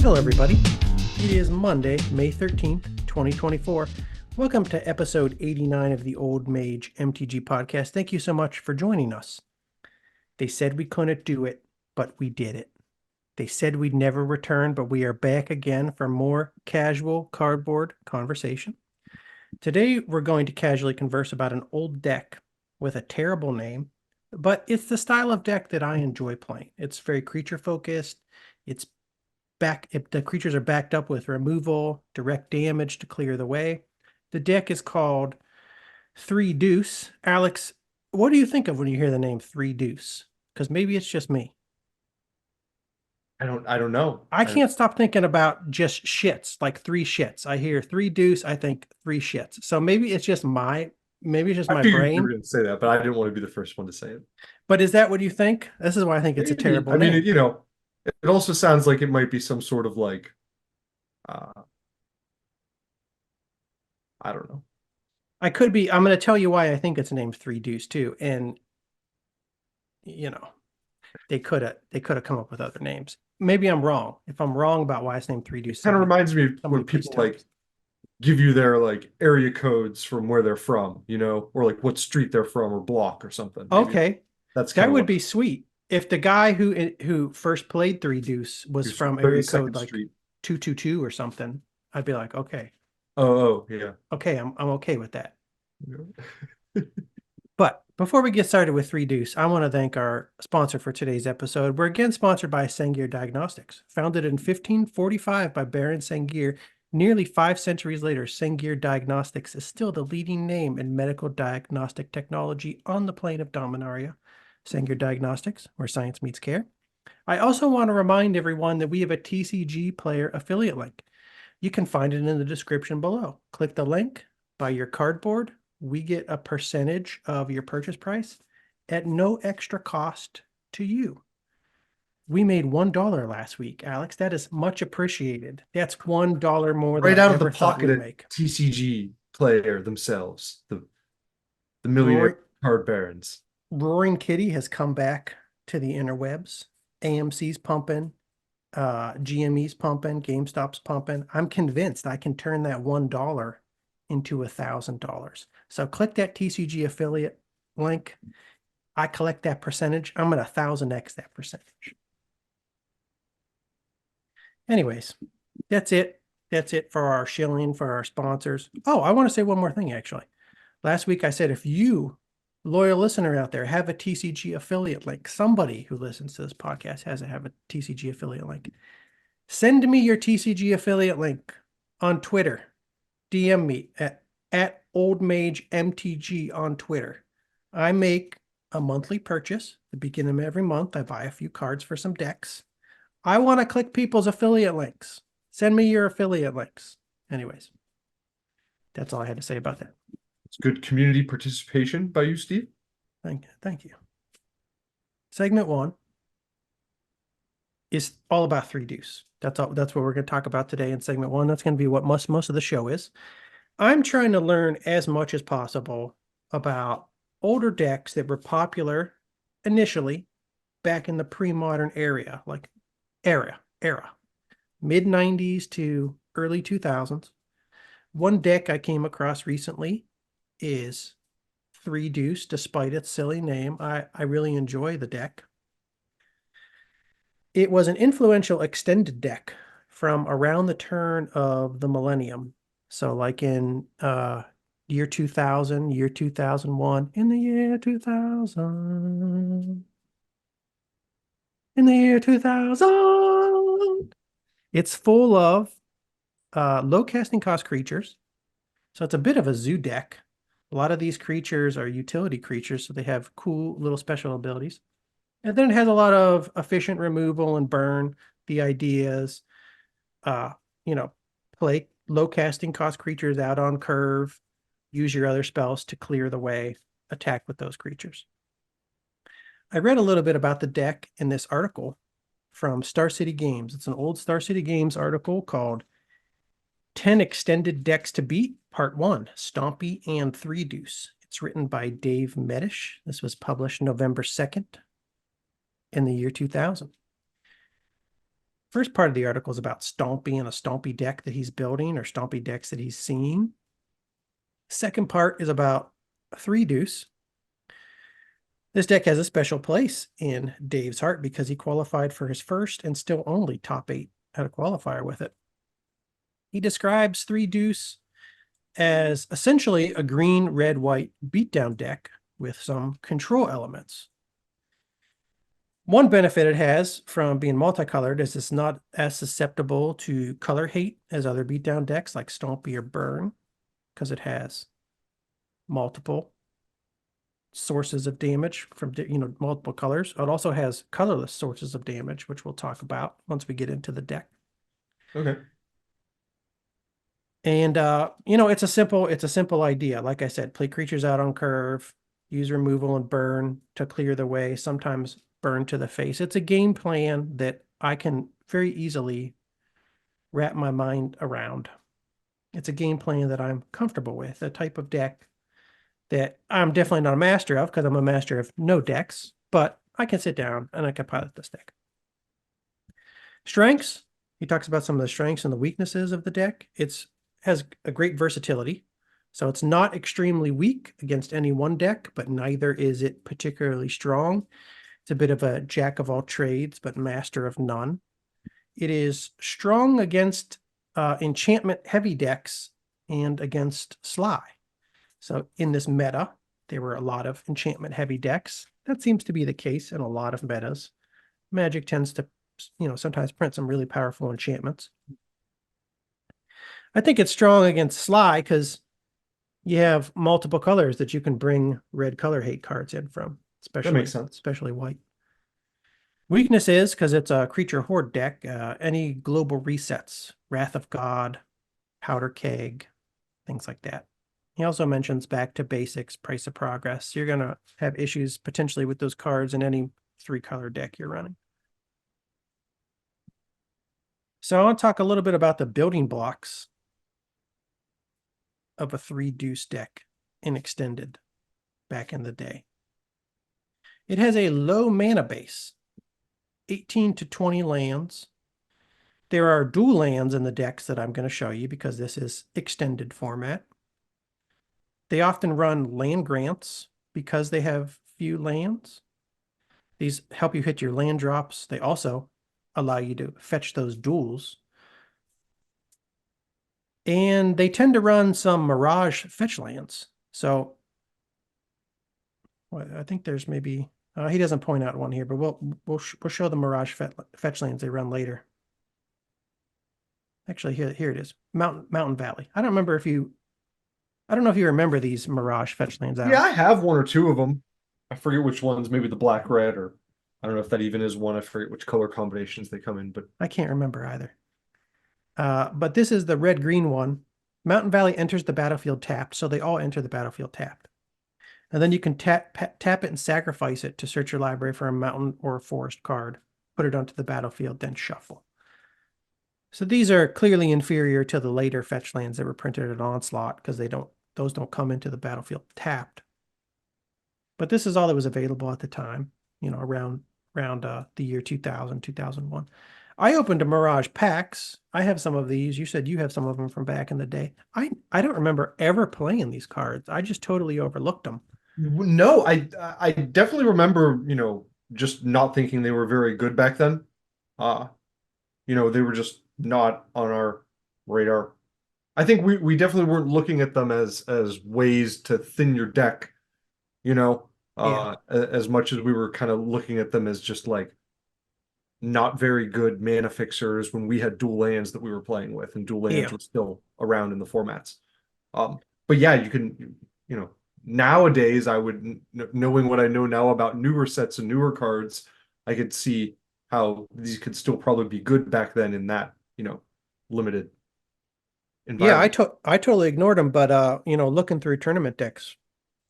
Hello, everybody. It is Monday, May 13th, 2024. Welcome to episode 89 of the Old Mage MTG podcast. Thank you so much for joining us. They said we couldn't do it, but we did it. They said we'd never return, but we are back again for more casual cardboard conversation. Today, we're going to casually converse about an old deck with a terrible name, but it's the style of deck that I enjoy playing. It's very creature-focused. The creatures are backed up with removal, direct damage to clear the way. The deck is called Three Deuce. Alex, what do you think of when you hear the name Three Deuce? Because maybe it's just me. I don't know. I can't stop thinking about just shits, like three shits. I hear Three Deuce, I think three shits. So maybe it's just my I figured you were brain. going to say that, but I didn't want to be the first one to say it. But is that what you think? This is why I think it's a Maybe. terrible I mean, name. it also sounds like it might be some sort of like, I don't know. I'm going to tell you why I think it's named Three Deuce too. And, they could have come up with other names. Maybe I'm wrong. If I'm wrong about why it's named Three Deuce, Kind of reminds me of somebody when people please tell me. give you their like area codes from where they're from, or like what street they're from or block or something. Maybe Okay, that's kind that of would what be sweet. If the guy who first played Three Deuce was here's from area code 32nd like Street. 222 or something, I'd be like, Oh, yeah. okay, I'm okay with that. But before we get started with Three Deuce, I want to thank our sponsor for today's episode. We're again sponsored by Sengir Diagnostics. Founded in 1545 by Baron Sengir, nearly 5 centuries later, Sengir Diagnostics is still the leading name in medical diagnostic technology on the plane of Dominaria. Sengir Diagnostics, where science meets care. I also want to remind everyone that we have a TCG player affiliate link. You can find it in the description below. Click the link, buy your cardboard. We get a percentage of your purchase price at no extra cost to you. We made $1 last week, Alex. That is much appreciated. That's $1 more Right than out I of the ever thought pocket we'd of make. TCG player themselves, the millionaire Rory, card barons. Roaring Kitty has come back to the interwebs. AMC's pumping, GME's pumping, GameStop's pumping. I'm convinced I can turn that $1 into $1,000. So click that TCG affiliate link. I collect that percentage. I'm at 1,000x that percentage. Anyways, that's it. That's it for our shilling, for our sponsors. Oh, I want to say one more thing, actually. Last week I said, if you, loyal listener out there, have a TCG affiliate link, somebody who listens to this podcast has to have a TCG affiliate link. Send me your TCG affiliate link on Twitter. DM me at Old Mage MTG on Twitter. I make a monthly purchase at the beginning of every month. I buy a few cards for some decks. I want to click people's affiliate links. Send me your affiliate links. Anyways, that's all I had to say about that. It's good community participation by you, Steve. Thank you. Segment 1 is all about Three Deuce. That's what we're going to talk about today in segment 1. That's going to be what most of the show is. I'm trying to learn as much as possible about older decks that were popular initially back in the pre-modern era, mid-90s to early 2000s. One deck I came across recently is Three Deuce, despite its silly name. I really enjoy the deck. It was an influential extended deck from around the turn of the millennium. So like in year 2000, year 2001, in the year 2000, in the year 2000. It's full of low casting cost creatures. So it's a bit of a zoo deck. A lot of these creatures are utility creatures, so they have cool little special abilities. And then it has a lot of efficient removal and burn. The ideas, play low casting cost creatures out on curve, use your other spells to clear the way, attack with those creatures. I read a little bit about the deck in this article from Star City Games. It's an old Star City Games article called 10 Extended Decks to Beat, Part 1, Stompy and Three Deuce. It's written by Dave Medish. This was published November 2nd in the year 2000. first part of the article is about Stompy and a Stompy deck that he's building or Stompy decks that he's seeing. Second part is about Three Deuce. This deck has a special place in Dave's heart because he qualified for his first and still only top 8 at a qualifier with it. He describes Three Deuce as essentially a green, red, white beatdown deck with some control elements. One benefit it has from being multicolored is it's not as susceptible to color hate as other beatdown decks like Stompy or Burn, because it has multiple sources of damage from multiple colors. It also has colorless sources of damage, which we'll talk about once we get into the deck. Okay. And it's a simple idea. Like I said, play creatures out on curve, use removal and burn to clear the way, sometimes burn to the face. It's a game plan that I can very easily wrap my mind around. It's a game plan that I'm comfortable with, a type of deck that I'm definitely not a master of because I'm a master of no decks, but I can sit down and I can pilot this deck. Strengths, he talks about some of the strengths and the weaknesses of the deck. It's has a great versatility. So it's not extremely weak against any one deck, but neither is it particularly strong. It's a bit of a jack of all trades, but master of none. It is strong against enchantment heavy decks and against Sly. So in this meta, there were a lot of enchantment heavy decks. That seems to be the case in a lot of metas. Magic tends to, sometimes print some really powerful enchantments. I think it's strong against Sly because you have multiple colors that you can bring red color hate cards in from, That makes sense. especially white. Weakness is because it's a creature horde deck, any global resets, Wrath of God, Powder Keg, things like that. He also mentions back to basics, price of progress. You're going to have issues potentially with those cards in any 3-color deck you're running. So I want to talk a little bit about the building blocks of a 3 Deuce deck in Extended back in the day. It has a low mana base, 18 to 20 lands. There are dual lands in the decks that I'm going to show you because this is Extended format. They often run land grants because they have few lands. These help you hit your land drops. They also allow you to fetch those duels. And they tend to run some Mirage fetch lands. So I think there's maybe, he doesn't point out one here, but we'll show the Mirage fetch lands they run later. Actually, here it is, Mountain Valley. I don't know if you remember these Mirage fetch lands out. Yeah, I have one or two of them. I forget which ones, maybe the black red, or I don't know if that even is one. I forget which color combinations they come in, but I can't remember either. But this is the red-green one. Mountain Valley enters the battlefield tapped, so they all enter the battlefield tapped. And then you can tap it and sacrifice it to search your library for a mountain or a forest card, put it onto the battlefield, then shuffle. So these are clearly inferior to the later fetch lands that were printed at Onslaught because those don't come into the battlefield tapped. But this is all that was available at the time, around the year 2000, 2001. I opened a Mirage packs. I have some of these. You said you have some of them from back in the day. I don't remember ever playing these cards. I just totally overlooked them. no, I definitely remember, just not thinking they were very good back then. They were just not on our radar. I think we definitely weren't looking at them as ways to thin your deck, as much as we were kind of looking at them as just like not very good mana fixers when we had dual lands that we were playing with, and dual lands were still around in the formats. But yeah, you can, nowadays I would, knowing what I know now about newer sets and newer cards, I could see how these could still probably be good back then in that, limited environment. Yeah, I totally ignored them, but looking through tournament decks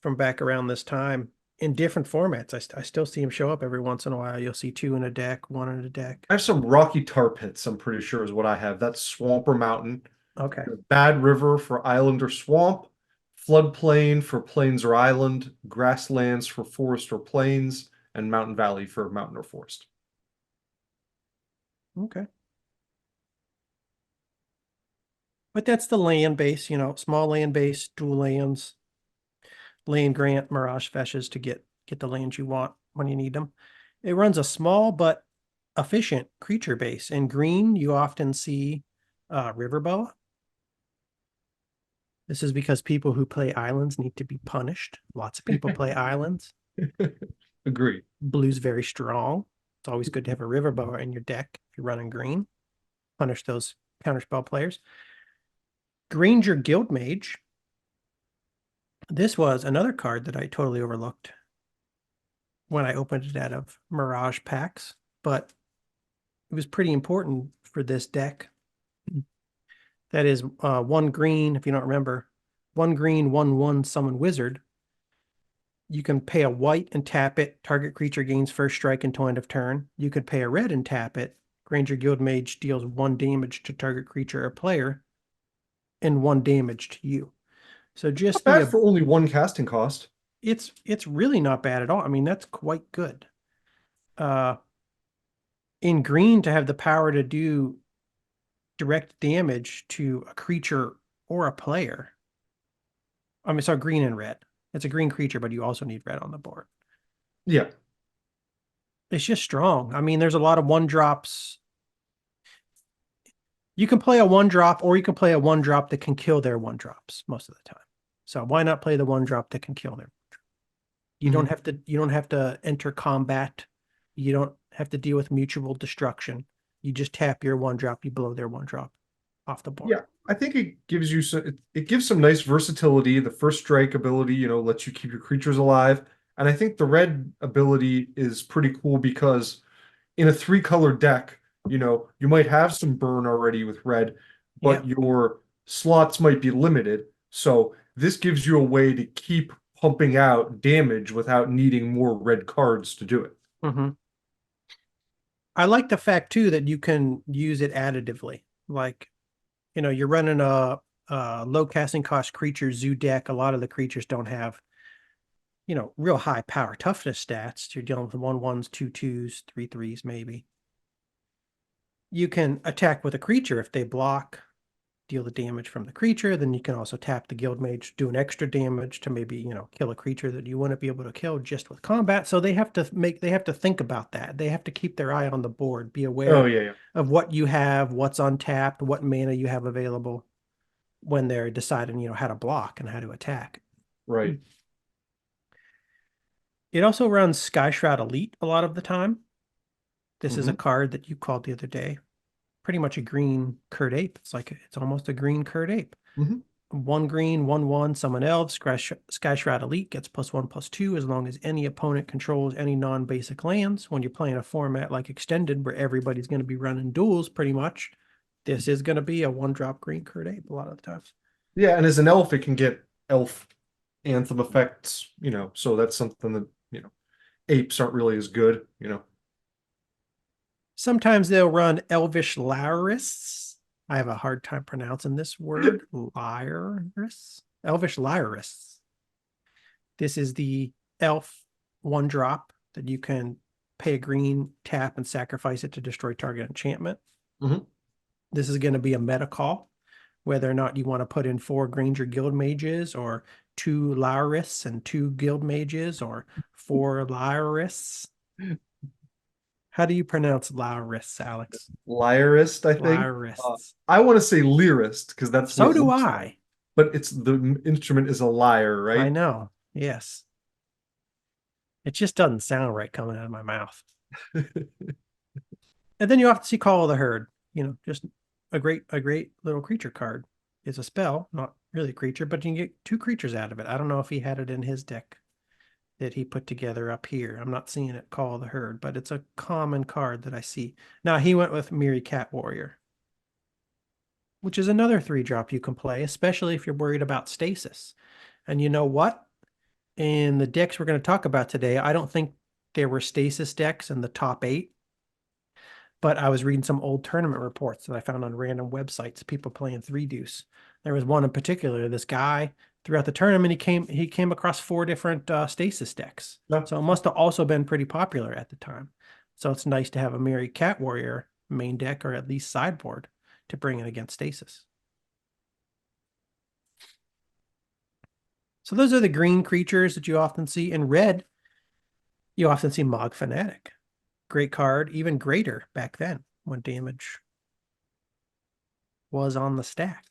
from back around this time in different formats, I still see them show up every once in a while. You'll see 2 in a deck, 1 in a deck. I have some Rocky Tar Pits, I'm pretty sure is what I have. That's Swamp or Mountain. Okay. Bad River for Island or Swamp. Floodplain for Plains or Island. Grasslands for Forest or Plains. And Mountain Valley for Mountain or Forest. Okay. But that's the land base, small land base, dual lands, land grant, mirage fetches to get the lands you want when you need them. It runs a small but efficient creature base. In green, you often see Riverboa. This is because people who play islands need to be punished. Lots of people play islands. Agree. Blue's very strong. It's always good to have a Riverboa in your deck if you're running green. Punish those counterspell players. Granger Guildmage. This was another card that I totally overlooked when I opened it out of Mirage packs, but it was pretty important for this deck. That is 1 green, if you don't remember. 1 green, 1/1 summon wizard. You can pay a white and tap it. Target creature gains first strike until end of turn. You could pay a red and tap it. Granger Guildmage deals 1 damage to target creature or player and 1 damage to you. So just not bad for only 1 casting cost. It's really not bad at all. I mean, that's quite good. In green, to have the power to do direct damage to a creature or a player. I mean, sorry, green and red. It's a green creature, but you also need red on the board. Yeah. It's just strong. I mean, there's a lot of 1-drops. You can play a 1-drop, or you can play a 1-drop that can kill their 1-drops most of the time. So why not play the 1-drop that can kill their 1-drop? You don't have to enter combat. You don't have to deal with mutual destruction. You just tap your 1-drop, you blow their 1-drop off the board. Yeah, I think it gives you it gives some nice versatility. The first strike ability, lets you keep your creatures alive. And I think the red ability is pretty cool because in a 3-color deck, you might have some burn already with red, but your slots might be limited. So this gives you a way to keep pumping out damage without needing more red cards to do it. Mm-hmm. I like the fact too that you can use it additively. Like, you're running a low casting cost creature zoo deck. A lot of the creatures don't have, real high power toughness stats. You're dealing with 1/1s, 2/2s, 3/3s, maybe. You can attack with a creature if they block, deal the damage from the creature. Then you can also tap the Guildmage, do an extra damage to maybe, kill a creature that you wouldn't be able to kill just with combat. So they have to think about that. They have to keep their eye on the board, be aware of what you have, what's untapped, what mana you have available when they're deciding, how to block and how to attack. Right. It also runs Skyshroud Elite a lot of the time. This is a card that you called the other day. Pretty much a green Curd Ape. It's almost a green Curd Ape. 1 green, 1/1, summon elves. Skyshroud Elite gets +1/+2 as long as any opponent controls any non-basic lands. When you're playing a format like Extended, where everybody's going to be running duels pretty much, this is going to be a 1-drop green Curd Ape a lot of the times. Yeah, and as an elf, it can get elf anthem effects, so that's something that, apes aren't really as good, Sometimes they'll run Elvish Lyrists. I have a hard time pronouncing this word. Lyrists? Elvish Lyrists. This is the elf 1-drop that you can pay a green, tap, and sacrifice it to destroy target enchantment. This is going to be a meta call, whether or not you want to put in 4 Granger Guildmages, or 2 Lyrists and 2 Guildmages, or 4 Lyrists. How do you pronounce Lyrists, Alex? Lyrist, I think. Lyrists. I want to say lyrist because that's so do I. But it's the instrument is a lyre, right? I know. Yes. It just doesn't sound right coming out of my mouth. And then you often see Call of the Herd. Just a great little creature card. It's a spell, not really a creature, but you can get 2 creatures out of it. I don't know if he had it in his deck that he put together up here. I'm not seeing it Call of the Herd, but it's a common card that I see. Now, he went with Mirri Cat Warrior, which is another 3-drop you can play, especially if you're worried about stasis. And you know what? In the decks we're going to talk about today, I don't think there were stasis decks in the top 8, but I was reading some old tournament reports that I found on random websites, people playing Three Deuce. There was one in particular, this guy, throughout the tournament, he came across 4 different stasis decks. So it must have also been pretty popular at the time. So it's nice to have a Mirri Cat Warrior main deck, or at least sideboard, to bring it against stasis. So those are the green creatures that you often see. In red, you often see Mog Fanatic. Great card, even greater back then when damage was on the stack.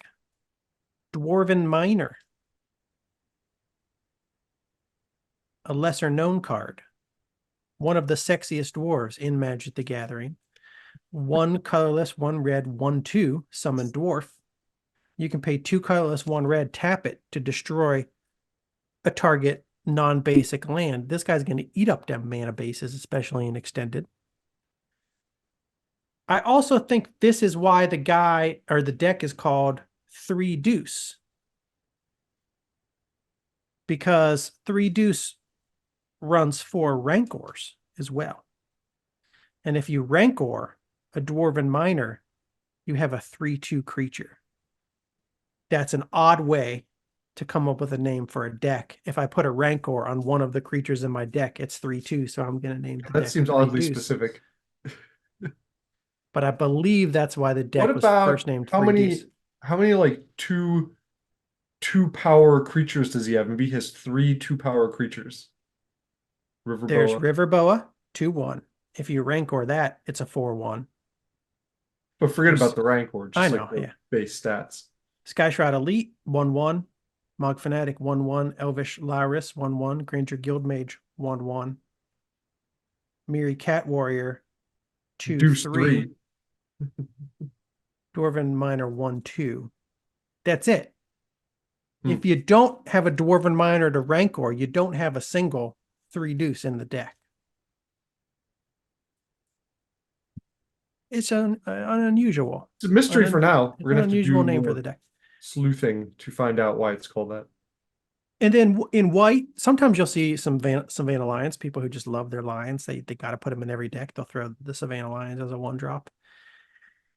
Dwarven Miner. A lesser known card. One of the sexiest dwarves in Magic the Gathering. 1 colorless, 1 red, 1/2, summon Dwarf. You can pay 2 colorless, 1 red, tap it to destroy a target non-basic land. This guy's going to eat up them mana bases, especially in extended. I also think this is why the guy or the deck is called Three Deuce. Because Three Deuce runs 4 Rancors as well. And if you Rancor a Dwarven Miner, you have a 3/2 creature. That's an odd way to come up with a name for a deck. If I put a Rancor on one of the creatures in my deck, it's 3/2, so I'm going to name the That deck seems Three oddly Deuce. specific. But I believe that's why the deck What was about first named how Three many Deuce. how many like two power creatures does he have? Maybe he has 3 2-power creatures. There's Riverboa. Riverboa, 2/1. If you Rancor that, it's a 4/1. But forget about the Rancor, I just know, like the yeah. base stats. Skyshroud Elite, 1/1. Mog Fanatic, 1/1. Elvish Lyris, 1/1. Granger Guildmage, 1/1. Miri Cat Warrior, Deuce 2/3. Dwarven Miner, 1/2. That's it. If you don't have a Dwarven Miner to Rancor, you don't have a single 3 Deuce in the deck. It's an unusual. It's a mystery for now. We're An gonna have to unusual do name for more the deck. sleuthing to find out why it's called that. And then in white, sometimes you'll see some Savannah Lions, people who just love their lions. They got to put them in every deck. They'll throw the Savannah Lions as a 1-drop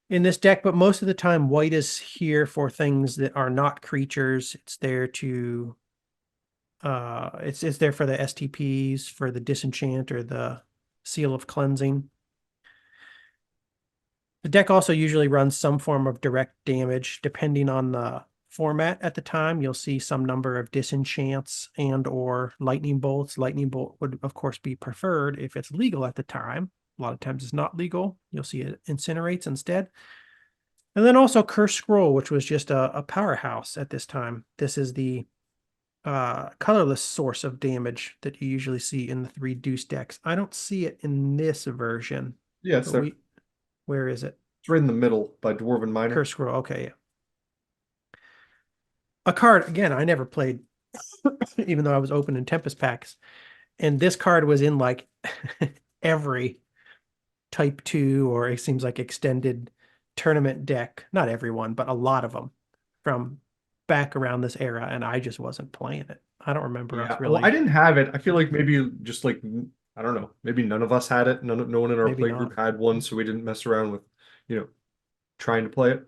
in this deck, but most of the time white is here for things that are not creatures. It's there to it's there for the STPs, for the disenchant or the seal of cleansing. The deck also usually runs some form of direct damage depending on the format at the time. You'll see some number of disenchants and or lightning bolts. Lightning bolt would of course be preferred if it's legal at the time. A lot of times it's not legal. You'll see it incinerates instead. And then also Curse Scroll, which was just a powerhouse at this time. This is the colorless source of damage that you usually see in the Three Deuce decks. I don't see it in this version. Yeah, it's there. Where is it? It's right in the middle by Dwarven Miner. Curse Scroll, okay, yeah. A card, again, I never played, even though I was open in Tempest packs. And this card was in like every type 2 or it seems like extended tournament deck. Not everyone, but a lot of them from back around this era. And I just wasn't playing it. I don't remember us really. Well, I didn't have it. I feel like maybe just like, I don't know, maybe none of us had it. No one in our play group had one, so we didn't mess around with, trying to play it.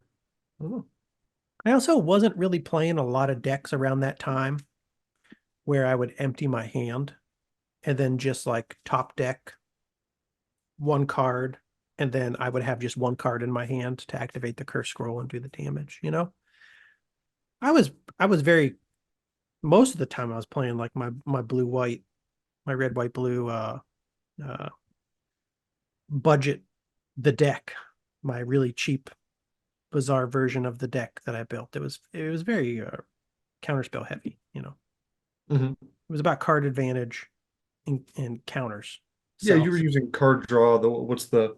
I also wasn't really playing a lot of decks around that time where I would empty my hand and then just like top deck 1 card, and then I would have just 1 card in my hand to activate the Curse Scroll and do the damage, I was very, most of the time I was playing like my blue-white, my red, white, blue budget, the deck, my really cheap, bizarre version of the deck that I built. It was very counterspell heavy, Mm-hmm. It was about card advantage and counters. Yeah, you were using card draw. What's the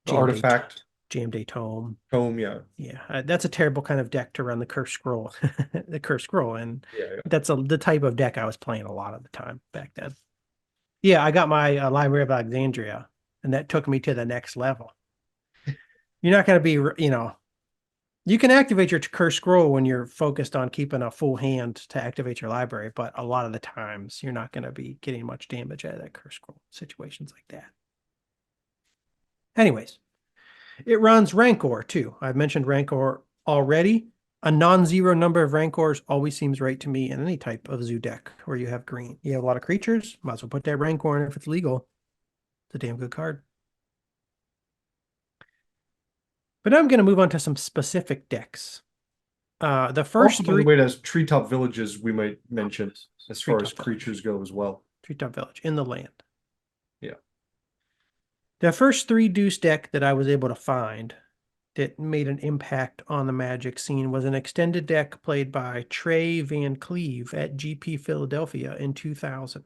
artifact? Jam Day Tome. Tome, yeah. Yeah, that's a terrible kind of deck to run the Curse Scroll. The Curse Scroll, and yeah. that's the type of deck I was playing a lot of the time back then. Yeah, I got my Library of Alexandria, and that took me to the next level. You're not going to be, you can activate your Curse Scroll when you're focused on keeping a full hand to activate your library, but a lot of the times you're not going to be getting much damage out of that Curse Scroll, situations like that. Anyways, it runs Rancor too. I've mentioned Rancor already. A non-zero number of Rancors always seems right to me in any type of zoo deck where you have green. You have a lot of creatures, might as well put that Rancor in if it's legal. It's a damn good card. But now I'm going to move on to some specific decks. The Also, first by the three way, it has treetop villages we might mention as far as Treetop Village. creatures go as well. Treetop Village in the land. Yeah. The first Three Deuce deck that I was able to find that made an impact on the Magic scene was an extended deck played by Trey Van Cleve at GP Philadelphia in 2000.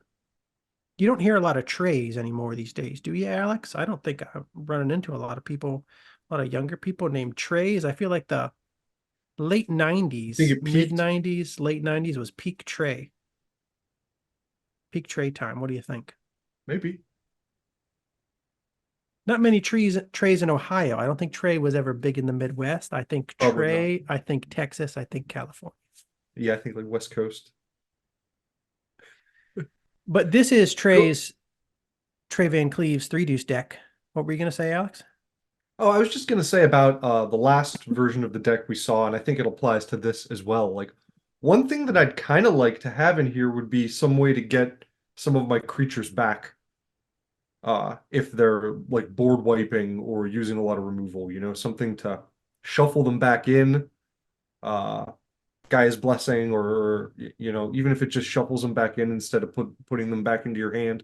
You don't hear a lot of Treys anymore these days, do you, Alex? I don't think I'm running into a lot of people, a lot of younger people named Treys. I feel like the late Think 90s, it mid peaked? 90s, late 90s was peak Trey. Peak Trey time. What do you think? Maybe. Not many Treys in Ohio. I don't think Trey was ever big in the Midwest. I think Probably not. Trey, I think Texas, I think California. Yeah, I think like West Coast. But this is Cool. Trey Van Cleve's Three Deuce deck. What were you going to say, Alex? Oh, I was just gonna say about the last version of the deck we saw, and I think it applies to this as well. Like one thing that I'd kind of like to have in here would be some way to get some of my creatures back. If they're like board wiping or using a lot of removal, something to shuffle them back in. Guy's blessing, or even if it just shuffles them back in instead of putting them back into your hand.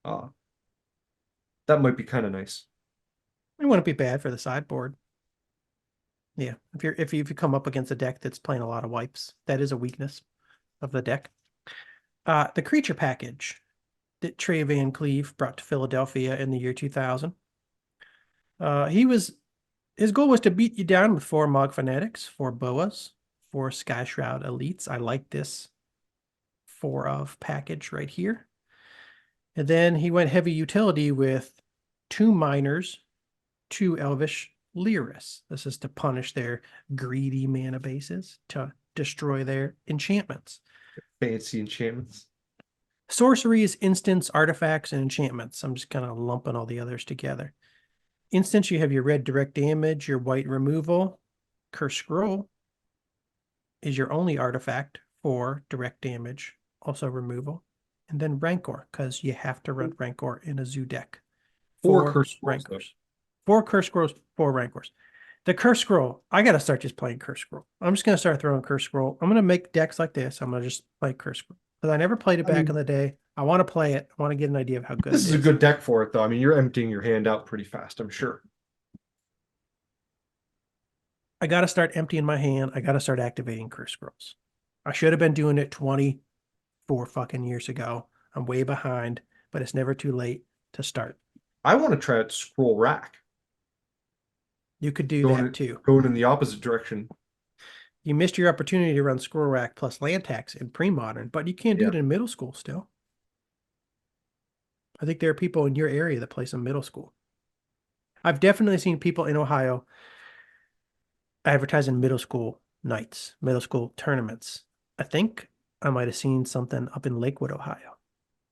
Uh, that might be kind of nice. It wouldn't be bad for the sideboard. Yeah, if you come up against a deck that's playing a lot of wipes, that is a weakness of the deck. The creature package that Trey Van Cleve brought to Philadelphia in the year 2000. His goal was to beat you down with 4 Mog Fanatics, 4 Boas, 4 Sky Shroud Elites. I like this 4 of package right here. And then he went heavy utility with 2 Miners, 2 Elvish Lyris. This is to punish their greedy mana bases, to destroy their enchantments. Fancy enchantments. Sorceries, instants, artifacts, and enchantments. I'm just kind of lumping all the others together. Instants, you have your red direct damage, your white removal. Curse Scroll is your only artifact for direct damage, also removal. And then Rancor, because you have to run Rancor in a zoo deck. 4 4 curse scrolls, though. Rancors. 4 Curse Scrolls, 4 Rancors. The Curse Scroll, I got to start just playing Curse Scroll. I'm just going to start throwing Curse Scroll. I'm going to make decks like this. I'm going to just play Curse Scroll. Because I never played it I back in mean, the day. I want to play it. I want to get an idea of how good this it is a is. good deck for it, though. I mean, you're emptying your hand out pretty fast, I'm sure. I got to start emptying my hand. I got to start activating Curse Scrolls. I should have been doing it 24 fucking years ago. I'm way behind, but it's never too late to start. I want to try out Scroll Rack, You could do going that too. going in the opposite direction. You missed your opportunity to run Scroll Rack plus land tax in Premodern, but you can't do Yeah. it in middle school still. I think there are people in your area that play some middle school. I've definitely seen people in Ohio advertising middle school nights, middle school tournaments. I think I might have seen something up in Lakewood, Ohio,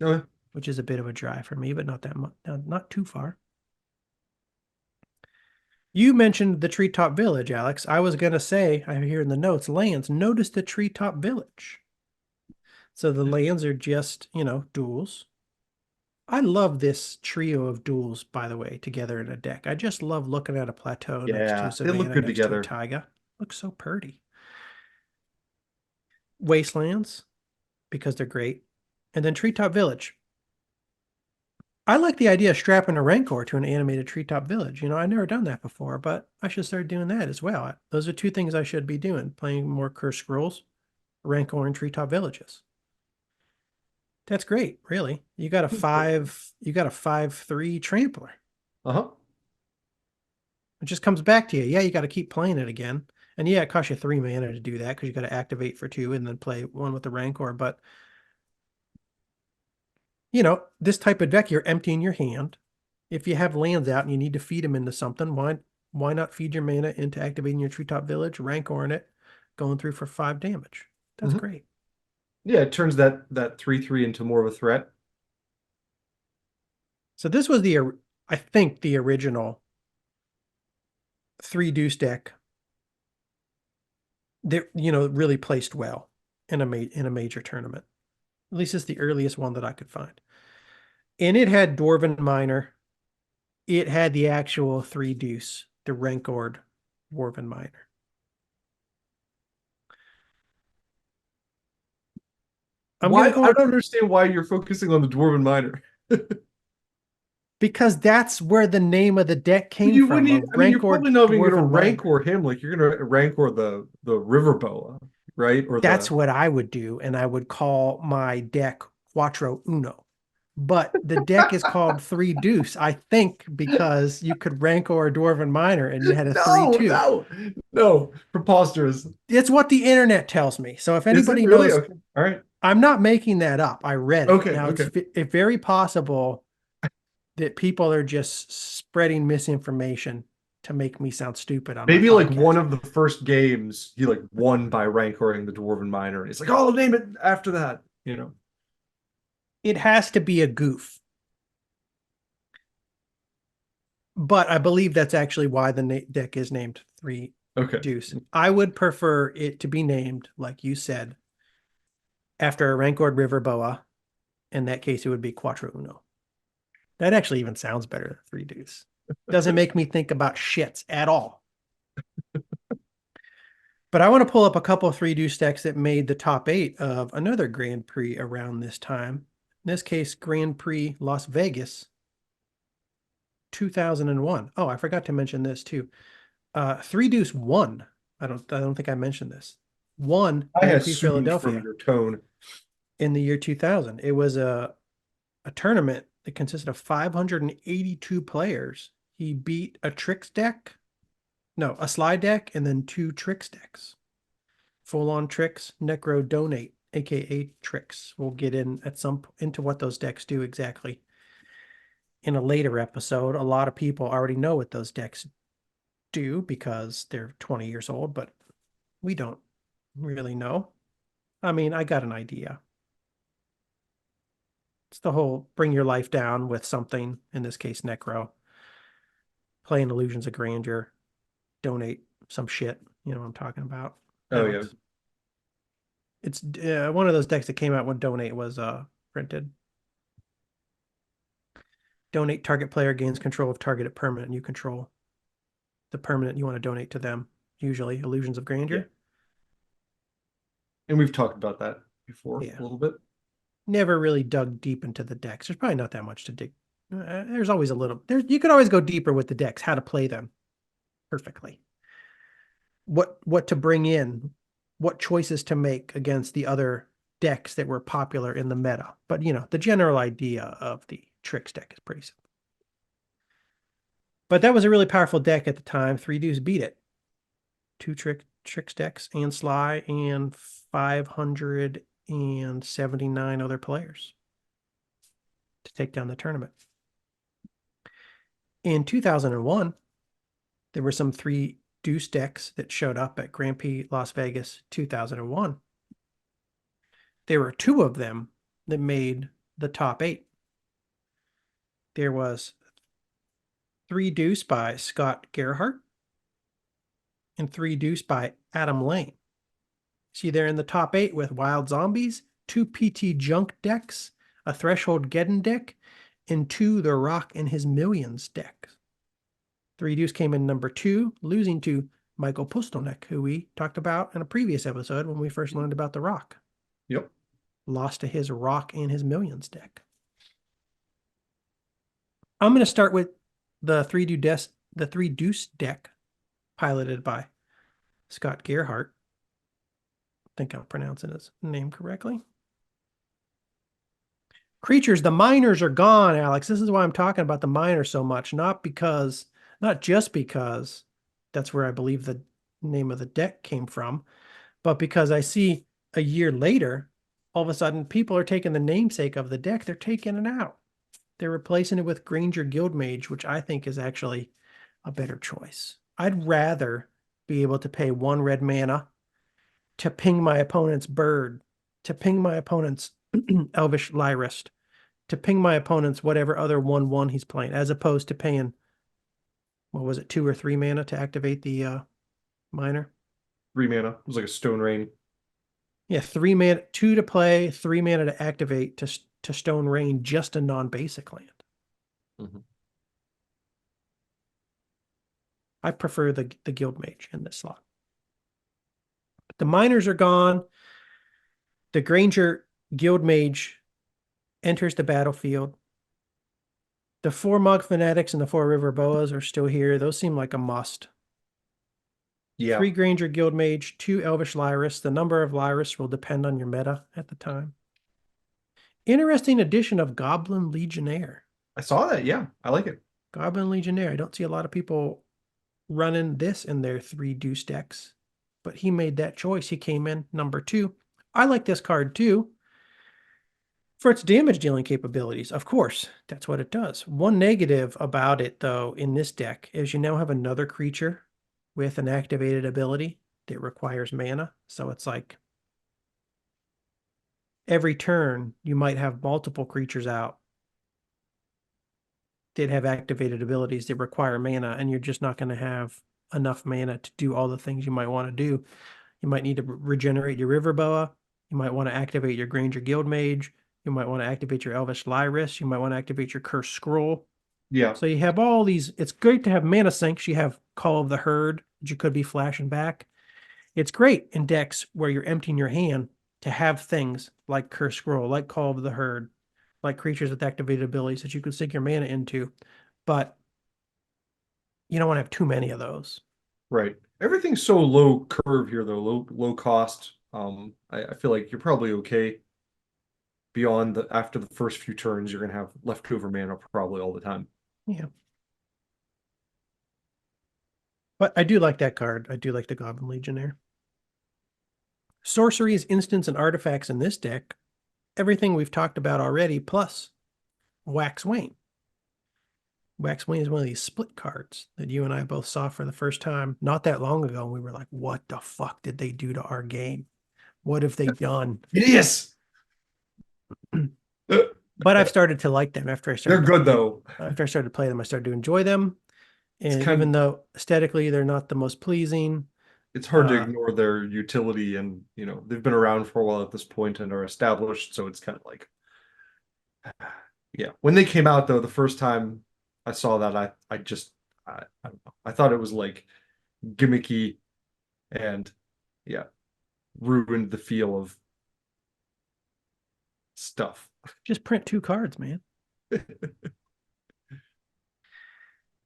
Okay. which is a bit of a drive for me, but not that much, not too far. You mentioned the Treetop Village, Alex. I was going to say, I have here in the notes, lands. Notice the Treetop Village. So the lands are just, duels. I love this trio of duels, by the way, together in a deck. I just love looking at a plateau next to a Yeah, they look savannah, good next to a together. taiga. Looks so pretty. Wastelands, because they're great. And then Treetop Village. I like the idea of strapping a Rancor to an animated Treetop Village. I've never done that before, but I should start doing that as well. Those are 2 things I should be doing, playing more Curse Scrolls, Rancor, and Treetop Villages. That's great, really. You got a 5/3 trampler. Uh-huh. It just comes back to you. Yeah, you got to keep playing it again. And yeah, it costs you 3 mana to do that because you got to activate for 2 and then play 1 with the Rancor. But this type of deck, you're emptying your hand. If you have lands out and you need to feed them into something, why not feed your mana into activating your Treetop Village, Rancor in it, going through for 5 damage? That's great. Yeah, it turns that 3/3 into more of a threat. So this was I think the original Three Deuce deck that really placed well in a major tournament. At least it's the earliest one that I could find. And it had Dwarven Miner. It had the actual Three Deuce, the Rancored Dwarven Miner. I'm Why? gonna I go don't understand why you're focusing on the Dwarven Miner. because that's where the name of the deck came You from. wouldn't A even, I mean, you're Rancor probably not even gonna Dwarven Miner. Rancor him like you're gonna Rancor the River Boa, right? Or That's the what I would do, and I would call my deck Quatro Uno. But the deck is called Three Deuce, I think, because you could Rancor a Dwarven Miner and you had a No, 3/2. no, preposterous. It's what the internet tells me. So if Is it anybody really? knows, Okay. All right. I'm not making that up. I read it. Okay, Now okay. it's very possible that people are just spreading misinformation to make me sound stupid on my Maybe like one podcast. of the first games he like won by rancoring the Dwarven Miner. And he's like, oh, I'll name it after that, you know. It has to be a goof. But I believe that's actually why the deck is named Three Okay. Deuce. I would prefer it to be named, like you said, after a Rancored River Boa. In that case, it would be Quattro Uno. That actually even sounds better than Three Deuce. Doesn't make me think about shits at all. But I want to pull up a couple of Three Deuce decks that made the top 8 of another Grand Prix around this time. In this case, Grand Prix Las Vegas 2001. Oh, I forgot to mention this too. Three Deuce won. I don't think I mentioned this. Won I Grand Prix assumed from Philadelphia your tone. in the year 2000. It was a tournament that consisted of 582 players. He beat a tricks deck, no, a slide deck, and then 2 tricks decks. Full on tricks, Necro Donate, aka tricks. We'll get in at some into what those decks do exactly in a later episode. A lot of people already know what those decks do because they're 20 years old, but we don't really know. I mean, I got an idea. It's the whole bring your life down with something, in this case, Necro. Playing Illusions of Grandeur, donate some shit. You know what I'm talking about, Oh yeah. Alex. It's one of those decks that came out when donate was printed. Donate, target player gains control of targeted permanent. You control the permanent you want to donate to them, usually Illusions of Grandeur. Yeah. And we've talked about that before Yeah. a little bit. Never really dug deep into the decks. There's probably not that much to dig. There's always a little. You could always go deeper with the decks, how to play them perfectly. What to bring in, what choices to make against the other decks that were popular in the meta. But the general idea of the tricks deck is pretty simple. But that was a really powerful deck at the time. Three Deuce beat it. 2 tricks decks and Sly and 579 other players to take down the tournament. In 2001, there were some Three Deuce decks that showed up at Grand Prix Las Vegas 2001. There were 2 of them that made the top 8. There was Three Deuce by Scott Gerhardt and Three Deuce by Adam Lane. See, they're in the top 8 with Wild Zombies, 2 PT Junk decks, a Threshold Geddon deck, and 2 The Rock and His Millions decks. Three Deuce came in number 2, losing to Michael Pustelnik, who we talked about in a previous episode when we first learned about The Rock. Yep. Lost to his Rock and His Millions deck. I'm going to start with the Three Deuce deck piloted by Scott Gerhardt. I think I'm pronouncing his name correctly. Creatures, the miners are gone, Alex. This is why I'm talking about the miners so much. Not just because that's where I believe the name of the deck came from, but because I see a year later, all of a sudden people are taking the namesake of the deck, they're taking it out. They're replacing it with Granger Guildmage, which I think is actually a better choice. I'd rather be able to pay 1 red mana to ping my opponent's bird, to ping my opponent's Elvish Lyrist, to ping my opponent's whatever other 1/1 he's playing, as opposed to paying, what was it, 2 or 3 mana to activate the miner? 3 mana. It was like a Stone Rain. Yeah, 3 mana, 2 to play, 3 mana to activate to Stone Rain just a non-basic land. Mm-hmm. I prefer the Guildmage in this slot. The miners are gone. The Granger Guildmage enters the battlefield. The 4 Mug Fanatics and the 4 River Boas are still here. Those seem like a must. Yeah. 3 Granger Guildmage, 2 Elvish Lyris. The number of Lyris will depend on your meta at the time. Interesting addition of Goblin Legionnaire. I saw that. Yeah, I like it. Goblin Legionnaire. I don't see a lot of people running this in their 3 Deuce decks, but he made that choice. He came in number 2. I like this card too for its damage dealing capabilities. Of course, that's what it does. One negative about it, though, in this deck is you now have another creature with an activated ability that requires mana. So it's like every turn you might have multiple creatures out that have activated abilities that require mana, and you're just not going to have enough mana to do all the things you might want to do. You might need to regenerate your River Boa. You might want to activate your Granger Guildmage. You might want to activate your Elvish Lyris. You might want to activate your Cursed Scroll. Yeah. So you have all these. It's great to have mana sinks. You have Call of the Herd that you could be flashing back. It's great in decks where you're emptying your hand to have things like Cursed Scroll, like Call of the Herd, like creatures with activated abilities that you could sink your mana into. But you don't want to have too many of those. Right. Everything's so low curve here, though, low cost. I feel like you're probably okay. Beyond after the first few turns, you're gonna have leftover mana probably all the time. Yeah. But I do like that card. I do like the Goblin Legionnaire. Sorceries, instants, and artifacts in this deck. Everything we've talked about already, plus Wax Wayne. Wax Wayne is one of these split cards that you and I both saw for the first time not that long ago. And we were like, what the fuck did they do to our game? What have they done? Yes. But I've started to like them after I started. They're good though. After I started to play them, I started to enjoy them. And kind even though aesthetically they're not the most pleasing, it's hard to ignore their utility, and you know they've been around for a while at this point and are established. So it's kind of like, yeah. When they came out though, the first time I saw that, I just I don't know. I thought it was like gimmicky, and yeah, ruined the feel of stuff. just print 2 cards, man.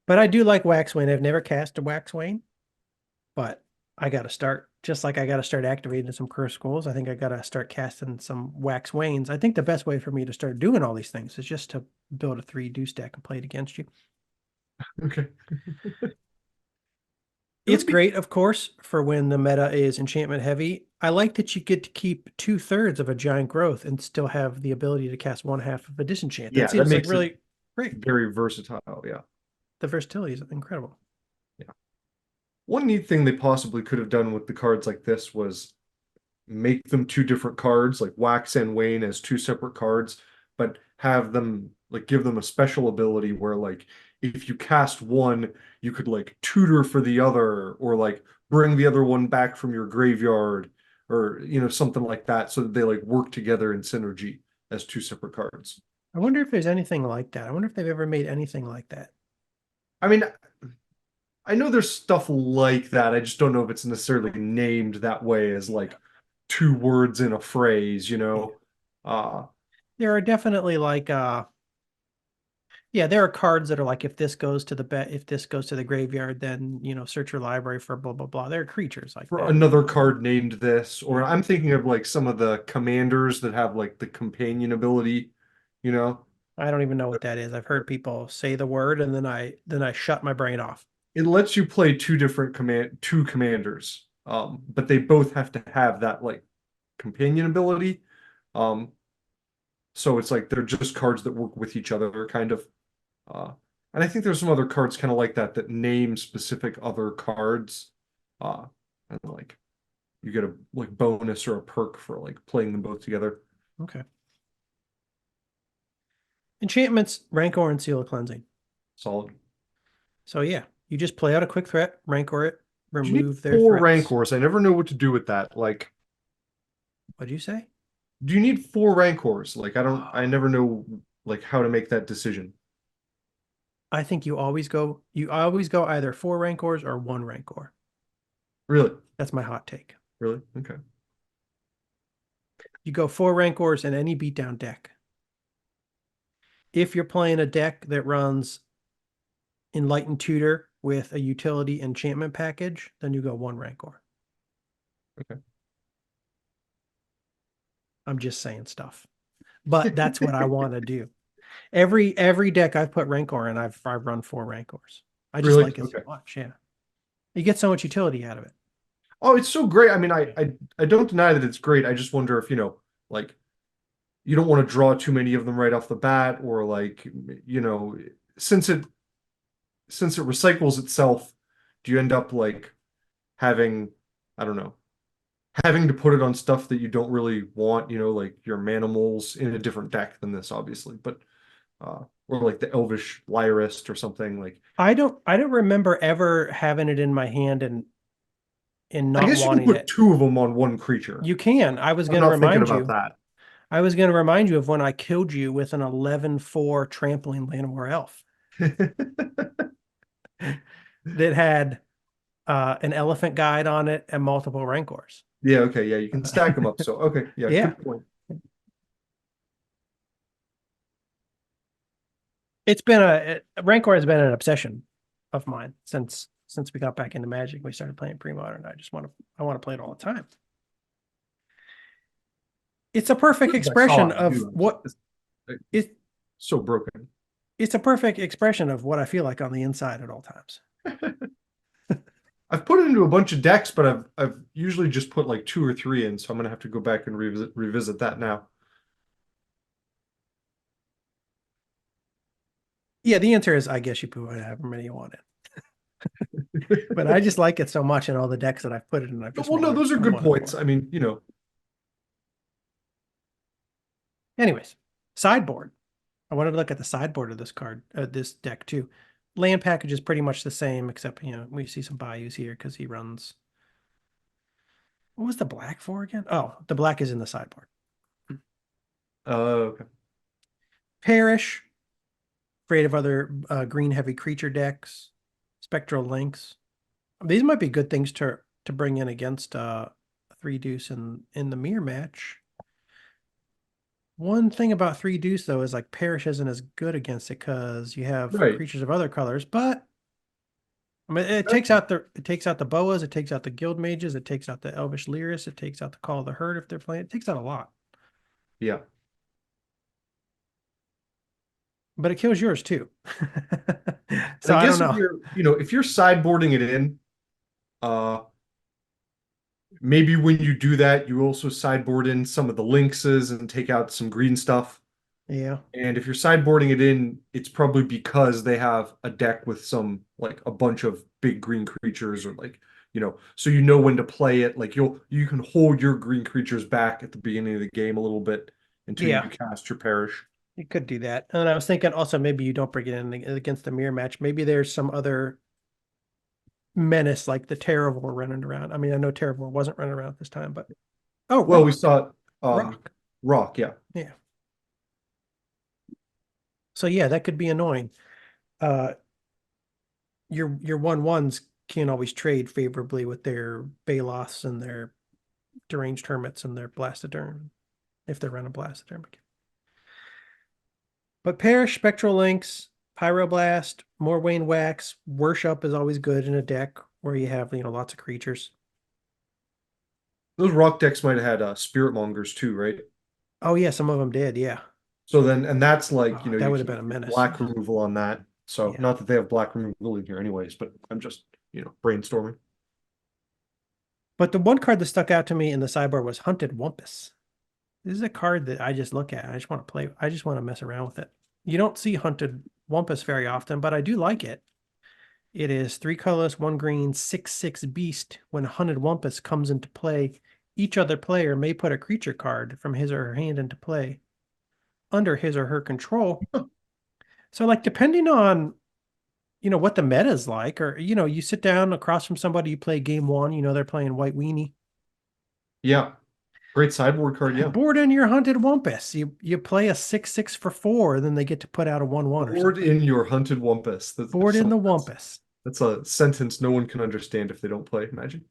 But I do like Wax Wayne. I've never cast a Wax Wayne, but I got to start. Just like I got to start activating some Curse Scrolls, I think I got to start casting some Wax Waynes. I think the best way for me to start doing all these things is just to build a 3 Deuce deck and play it against you. Okay. It's great, of course, for when the meta is enchantment heavy. I like that you get to keep 2/3 of a giant growth and still have the ability to cast 1/2 of a disenchant. Yeah, That seems that makes like really great. very versatile. Yeah. The versatility is incredible. Yeah. One neat thing they possibly could have done with the cards like this was make them 2 different cards, like Wax and Wayne as 2 separate cards, but have them like give them a special ability where like if you cast one, you could like tutor for the other, or like bring the other one back from your graveyard, or you know, something like that, so that they like work together in synergy as 2 separate cards. I wonder if there's anything like that. I wonder if they've ever made anything like that. I mean, I know there's stuff like that. I just don't know if it's necessarily named that way as like 2 words in a phrase, you know? There are definitely like yeah, there are cards that are like if this goes to the graveyard, then you know, search your library for blah blah blah. There are creatures like For that. another card named this, or I'm thinking of like some of the commanders that have like the companion ability, you know? I don't even know what that is. I've heard people say the word and then I shut my brain off. It lets you play 2 commanders, but they both have to have that like companion ability. So it's like they're just cards that work with each other, kind of. And I think there's some other cards kind of like that that name specific other cards. And like you get a like bonus or a perk for like playing them both together. Okay. Enchantments, Rancor, and Seal of Cleansing. Solid. So yeah, you just play out a quick threat, Rancor it, remove their 4 threats. Rancors. I never know what to do with that. Like, What'd you say? do you need 4 Rancors? Like, I never know like how to make that decision. I think you always go either 4 Rancors or 1 Rancor. Really? That's my hot take. Really? Okay. You go 4 Rancors in any beatdown deck. If you're playing a deck that runs Enlightened Tutor with a utility enchantment package, then you go 1 Rancor. Okay. I'm just saying stuff. But that's what I want to do. Every deck I've put Rancor in, I've run 4 Rancors. I just Really? like it Okay. so much. Yeah. You get so much utility out of it. Oh, it's so great. I mean, I don't deny that it's great. I just wonder if, like you don't want to draw too many of them right off the bat, or like, since it recycles itself, do you end up like having, I don't know, having to put it on stuff that you don't really want, like your Manimals in a different deck than this, obviously, but or like the Elvish Lyrist or something like. I don't remember ever having it in my hand and I not guess you can wanting put it. 2 of them on one creature. You can. I was I'm going to not thinking remind about you. that. I was going to remind you of when I killed you with an 11-4 trampling Llanowar Elf that had an elephant guide on it and multiple Rancors. Yeah, okay, yeah, you can stack them up. So, okay, yeah, Yeah. good point. It's been Rancor has been an obsession of mine since we got back into Magic. We started playing Premodern. I want to play it all the time. It's a perfect expression of what it's so broken. It's a perfect expression of what I feel like on the inside at all times. I've put it into a bunch of decks, but I've usually just put like 2 or 3 in, so I'm gonna have to go back and revisit that now. Yeah, the answer is I guess you put however many you want it. But I just like it so much in all the decks that I've put it in. Well, no, those are good points. I mean, Anyways, sideboard. I wanted to look at the sideboard of this deck too. Land package is pretty much the same, except we see some Bayous here because he runs. What was the black for again? Oh, the black is in the sideboard. okay. Perish. Afraid of other green heavy creature decks. Spectral Links. These might be good things to bring in against Three Deuce in the mirror match. One thing about Three Deuce though is like Perish isn't as good against it because you have creatures of other colors, but I mean it takes out the boas, it takes out the Guildmages, it takes out the Elvish Lyrists, it takes out the Call of the Herd if they're playing. It takes out a lot. Yeah. But it kills yours too. So I don't know. If you're sideboarding it in, maybe when you do that, you also sideboard in some of the Lynxes and take out some green stuff. Yeah. And if you're sideboarding it in, it's probably because they have a deck with some like a bunch of big green creatures, or like, so you know when to play it. Like you can hold your green creatures back at the beginning of the game a little bit until you cast your Perish. You could do that. And I was thinking also maybe you don't bring it in against the mirror match. Maybe there's some other menace like the Terravor running around. I mean, I know Terravor wasn't running around this time, but well, we saw Rock, yeah. Yeah. So yeah, that could be annoying. Your 1/1s can't always trade favorably with their Baloths and their Deranged Hermits and their Blastoderm if they're running Blastoderm again. But Perish, Spectral Links, Pyroblast, more Wayne Wax, Worship is always good in a deck where you have lots of creatures. Those Rock decks might have had Spirit Mongers too, right? Oh yeah, some of them did, yeah. So then, and that's like, that would have been a menace. Black removal on that. So not that they have black removal in here anyways, but I'm just, brainstorming. But the one card that stuck out to me in the sideboard was Hunted Wumpus. This is a card that I just look at. I just want to play. I just want to mess around with it. You don't see Hunted Wumpus very often, but I do like it. It is 3 colors, 1 green, 6/6 beast. When Hunted Wumpus comes into play, each other player may put a creature card from his or her hand into play under his or her control. So like depending on what the meta is like, or you sit down across from somebody, you play game 1, they're playing White Weenie. Yeah. Great sideboard card, yeah. Board in your Hunted Wumpus. You play a 6/6 for 4, and then they get to put out a 1/1 or something. Board in your Hunted Wumpus. Board in the Wumpus. That's a sentence no one can understand if they don't play Magic.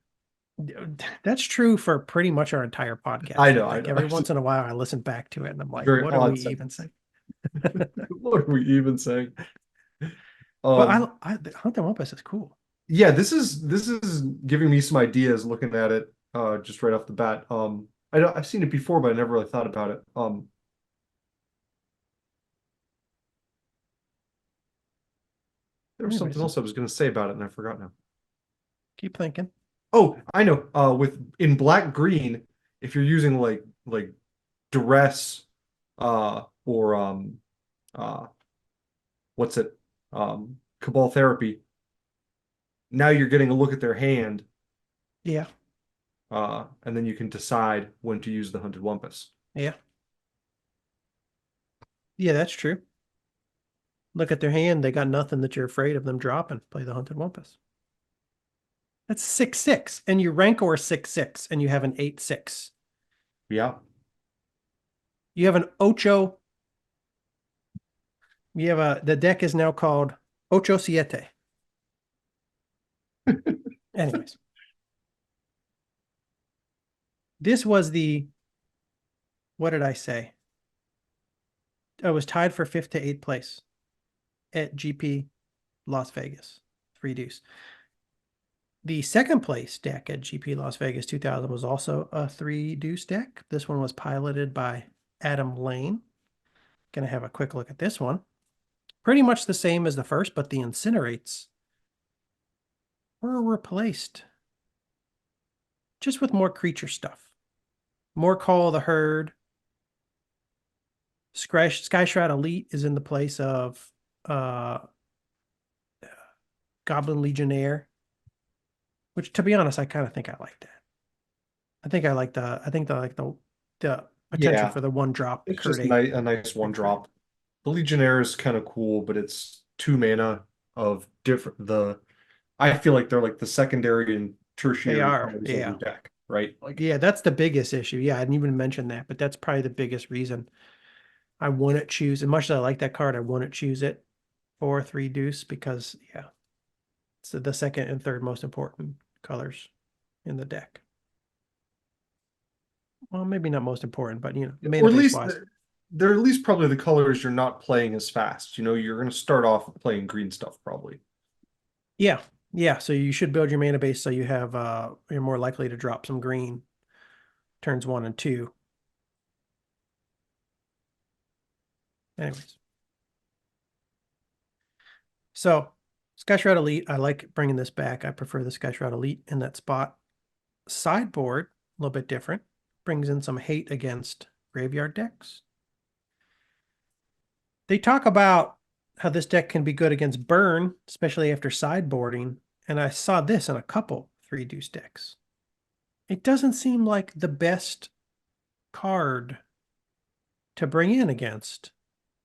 That's true for pretty much our entire podcast. I know, I I think know. every once in a while I listen back to it and I'm It's a like, very what are we odd even sentence. saying? What are we even saying? But Um, the Hunt the Wumpus is cool. yeah, this is giving me some ideas looking at it just right off the bat. I've seen it before, but I never really thought about it. There was something Anyways, else I was going to say about it, and I forgot now. keep thinking. Oh, I know. With in black green, if you're using like duress, or uh, what's it, cabal therapy, now you're getting a look at their hand, Yeah, and then you can decide when to use the hunted wumpus. yeah, yeah. That's true. Look at their hand. They got nothing that you're afraid of them dropping. Play the Hunted Wumpus. That's 6/6, and you Rancor 6/6, and you have an 8/6. Yeah. You have an Ocho. You have the deck is now called Ocho Siete. Anyways, this was what did I say? I was tied for 5th to 8th place at GP Las Vegas, Three Deuce. The second place deck at GP Las Vegas 2000 was also a Three Deuce deck. This one was piloted by Adam Lane. Gonna have a quick look at this one. Pretty much the same as the first, but the incinerates were replaced just with more creature stuff. More Call of the Herd. Sky Shroud Elite is in the place of Goblin Legionnaire, which, to be honest, I kind of think I like that. I think I like the potential Yeah, for the one drop it's Curd just 8. a nice one drop. The Legionnaire is kind of cool, but it's 2 mana of different the I feel like they're like the secondary and They tertiary are, colors of your yeah. deck, right? Like, Yeah, that's the biggest issue. Yeah, I didn't even mention that, but that's probably the biggest reason I wouldn't choose. As much as I like that card, I wouldn't choose it for Three Deuce because, yeah, it's the second and third most important colors in the deck. Well, maybe not most important, but or mana at base least wise. they're at least probably the colors you're not playing as fast. You're going to start off playing green stuff probably. Yeah, yeah. So you should build your mana base so you have you're more likely to drop some green turns 1 and 2. Anyways, so Sky Shroud Elite, I like bringing this back. I prefer the Sky Shroud Elite in that spot. Sideboard, a little bit different, brings in some hate against graveyard decks. They talk about how this deck can be good against burn, especially after sideboarding, and I saw this in a couple Three Deuce decks. It doesn't seem like the best card to bring in against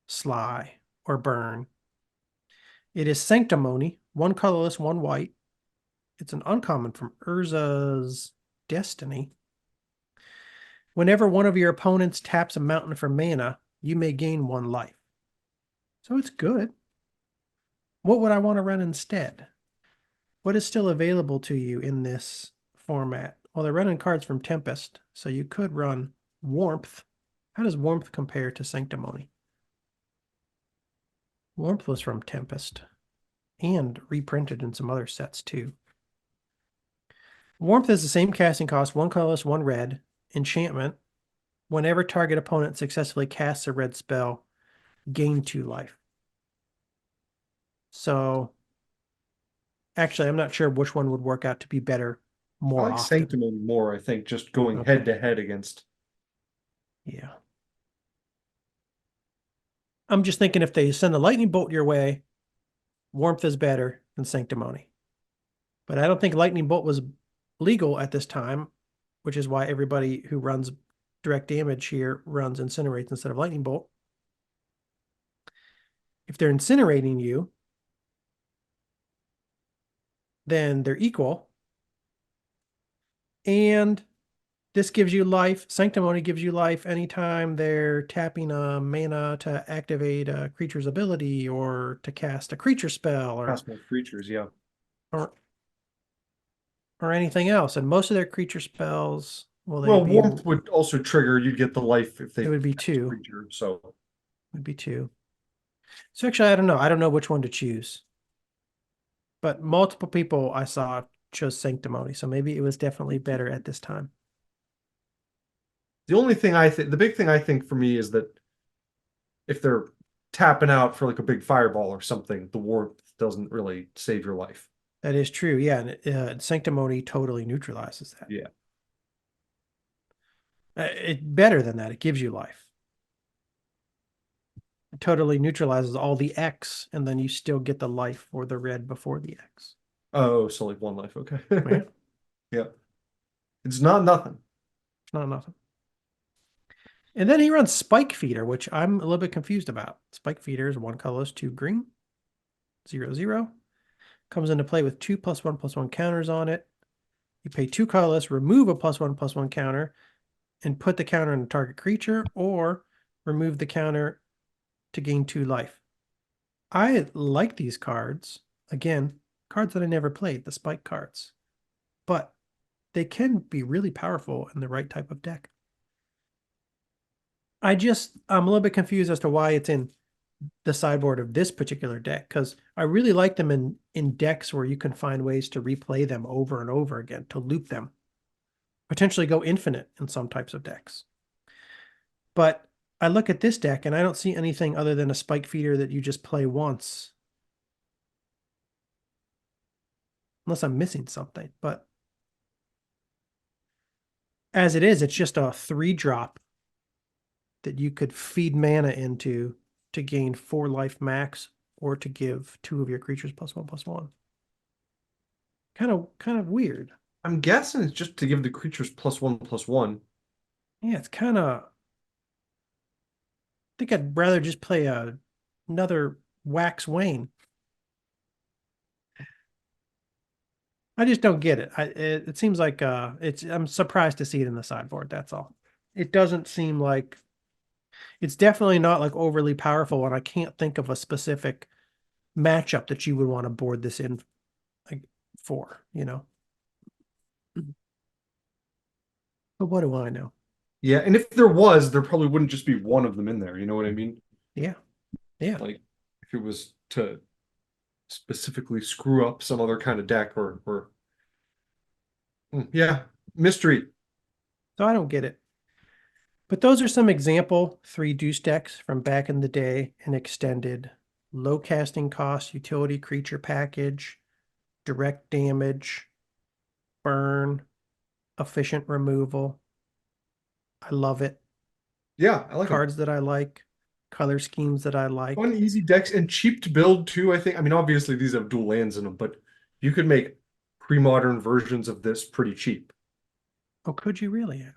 Sly or burn. It is Sanctimony, 1 colorless, 1 white. It's an uncommon from Urza's Destiny. Whenever one of your opponents taps a mountain for mana, you may gain 1 life. So it's good. What would I want to run instead? What is still available to you in this format? Well, they're running cards from Tempest, so you could run Warmth. How does Warmth compare to Sanctimony? Warmth was from Tempest and reprinted in some other sets too. Warmth is the same casting cost, 1 colorless, 1 red. Enchantment. Whenever target opponent successfully casts a red spell, gain 2 life. So, actually, I'm not sure which one would work out to be better I more like often. Sanctimony more, I think, just going Okay. head to head against. Yeah. I'm just thinking if they send a lightning bolt your way, Warmth is better than Sanctimony. But I don't think lightning bolt was legal at this time, which is why everybody who runs direct damage here runs Incinerates instead of lightning bolt. If they're incinerating you, then they're equal. And this gives you life. Sanctimony gives you life anytime they're tapping a mana to activate a creature's ability or to cast a creature spell Cast more creatures, yeah. or or anything else. And most of their creature spells, will they Well, be? warmth would also trigger. You'd get the life if they It would be cast a 2. creature. So It would be 2. So actually, I don't know. I don't know which one to choose. But multiple people I saw chose Sanctimony, so maybe it was definitely better at this time. the only thing the big thing I think for me is that if they're tapping out for like a big fireball or something, the warmth doesn't really save your life. That is true. Yeah, and Sanctimony totally neutralizes that. Yeah. It better than that. It gives you life. It totally neutralizes all the X, and then you still get the life for the red before the X. Oh, so like 1 life. Okay. Yeah, Yeah. It's not nothing. it's not nothing. And then he runs Spike Feeder, which I'm a little bit confused about. Spike Feeder is 1 colorless, 2 green, 0/0. Comes into play with 2+1/+1 counters on it. You pay 2 colorless, remove a +1/+1 counter, and put the counter on a target creature, or remove the counter to gain 2 life. I like these cards. Again, cards that I never played, the Spike cards. But they can be really powerful in the right type of deck. I'm a little bit confused as to why it's in the sideboard of this particular deck, because I really like them in decks where you can find ways to replay them over and over again, to loop them, potentially go infinite in some types of decks. But I look at this deck and I don't see anything other than a Spike Feeder that you just play once. Unless I'm missing something. But as it is, it's just a 3-drop that you could feed mana into to gain 4 life max, or to give 2 of your creatures +1/+1. Kind of weird. I'm guessing it's just to give the creatures +1/+1. Yeah, it's kind of. I think I'd rather just play another Wax Wayne. I just don't get it. It seems like I'm surprised to see it in the sideboard. That's all. It doesn't seem like it's definitely not like overly powerful, and I can't think of a specific matchup that you would want to board this in like, for, you know. But what do I know? Yeah, and if there was, there probably wouldn't just be one of them in there. You know what I mean? Yeah. Yeah. Like if it was to specifically screw up some other kind of deck or yeah, mystery. So I don't get it. But those are some example Three Deuce decks from back in the day, and extended. Low casting cost, utility creature package, direct damage, burn, efficient removal. I love it. Yeah, I like them. Cards that I like, color schemes that I like. Fun, easy decks and cheap to build too, I think. I mean, obviously these have dual lands in them, but you could make pre-modern versions of this pretty cheap. Oh, could you really, Alex?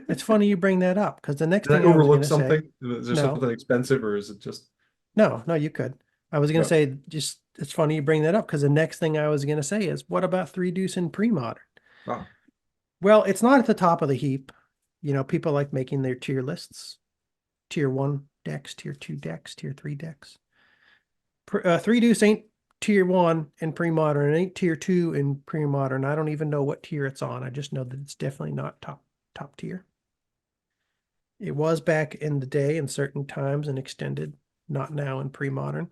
It's funny you bring that up, because the next Did I thing I was going overlook to something? say, Is there no, something expensive or is it just no, you could. I was going to no? say, just it's funny you bring that up, because the next thing I was going to say is, what about Three Deuce and Premodern? Ah, Well, it's not at the top of the heap. You know, people like making their tier lists. Tier 1 decks, tier 2 decks, tier 3 decks. Three Deuce ain't tier 1 in Premodern. It ain't tier 2 in Premodern. I don't even know what tier it's on. I just know that it's definitely not top tier. It was back in the day in certain times and extended, not now in Premodern.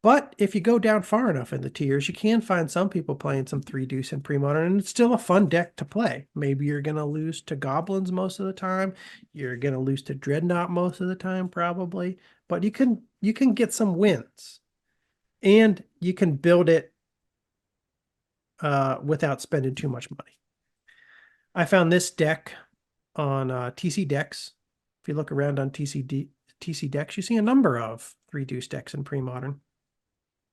But if you go down far enough in the tiers, you can find some people playing some Three Deuce and Premodern, and it's still a fun deck to play. Maybe you're going to lose to Goblins most of the time. You're going to lose to Dreadnought most of the time, probably. But you can get some wins, and you can build it without spending too much money. I found this deck on TC Decks. If you look around on TC Decks, you see a number of Three Deuce decks in Premodern.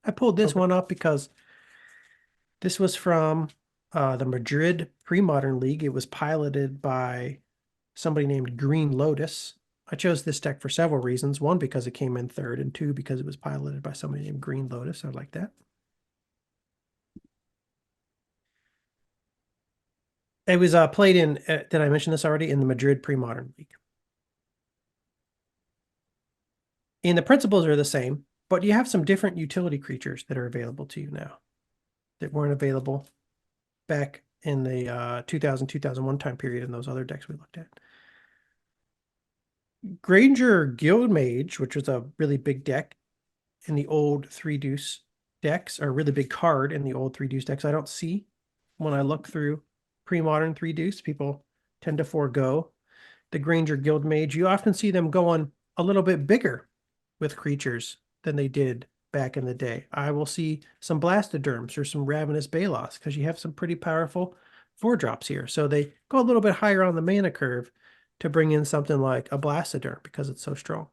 I pulled this one up because this was from the Madrid Premodern League. It was piloted by somebody named Green Lotus. I chose this deck for several reasons. One, because it came in third, and two, because it was piloted by somebody named Green Lotus. I like that. It was played in, did I mention this already? In the Madrid Premodern League. And the principles are the same, but you have some different utility creatures that are available to you now that weren't available back in the 2000, 2001 time period in those other decks we looked at. Granger Guildmage, which was a really big deck in the old Three Deuce decks, or a really big card in the old Three Deuce decks, I don't see when I look through pre-modern Three Deuce. People tend to forego the Granger Guildmage. You often see them going a little bit bigger with creatures than they did back in the day. I will see some Blastoderms or some Ravenous Balos because you have some pretty powerful 4-drops here. So they go a little bit higher on the mana curve to bring in something like a Blastoderm because it's so strong.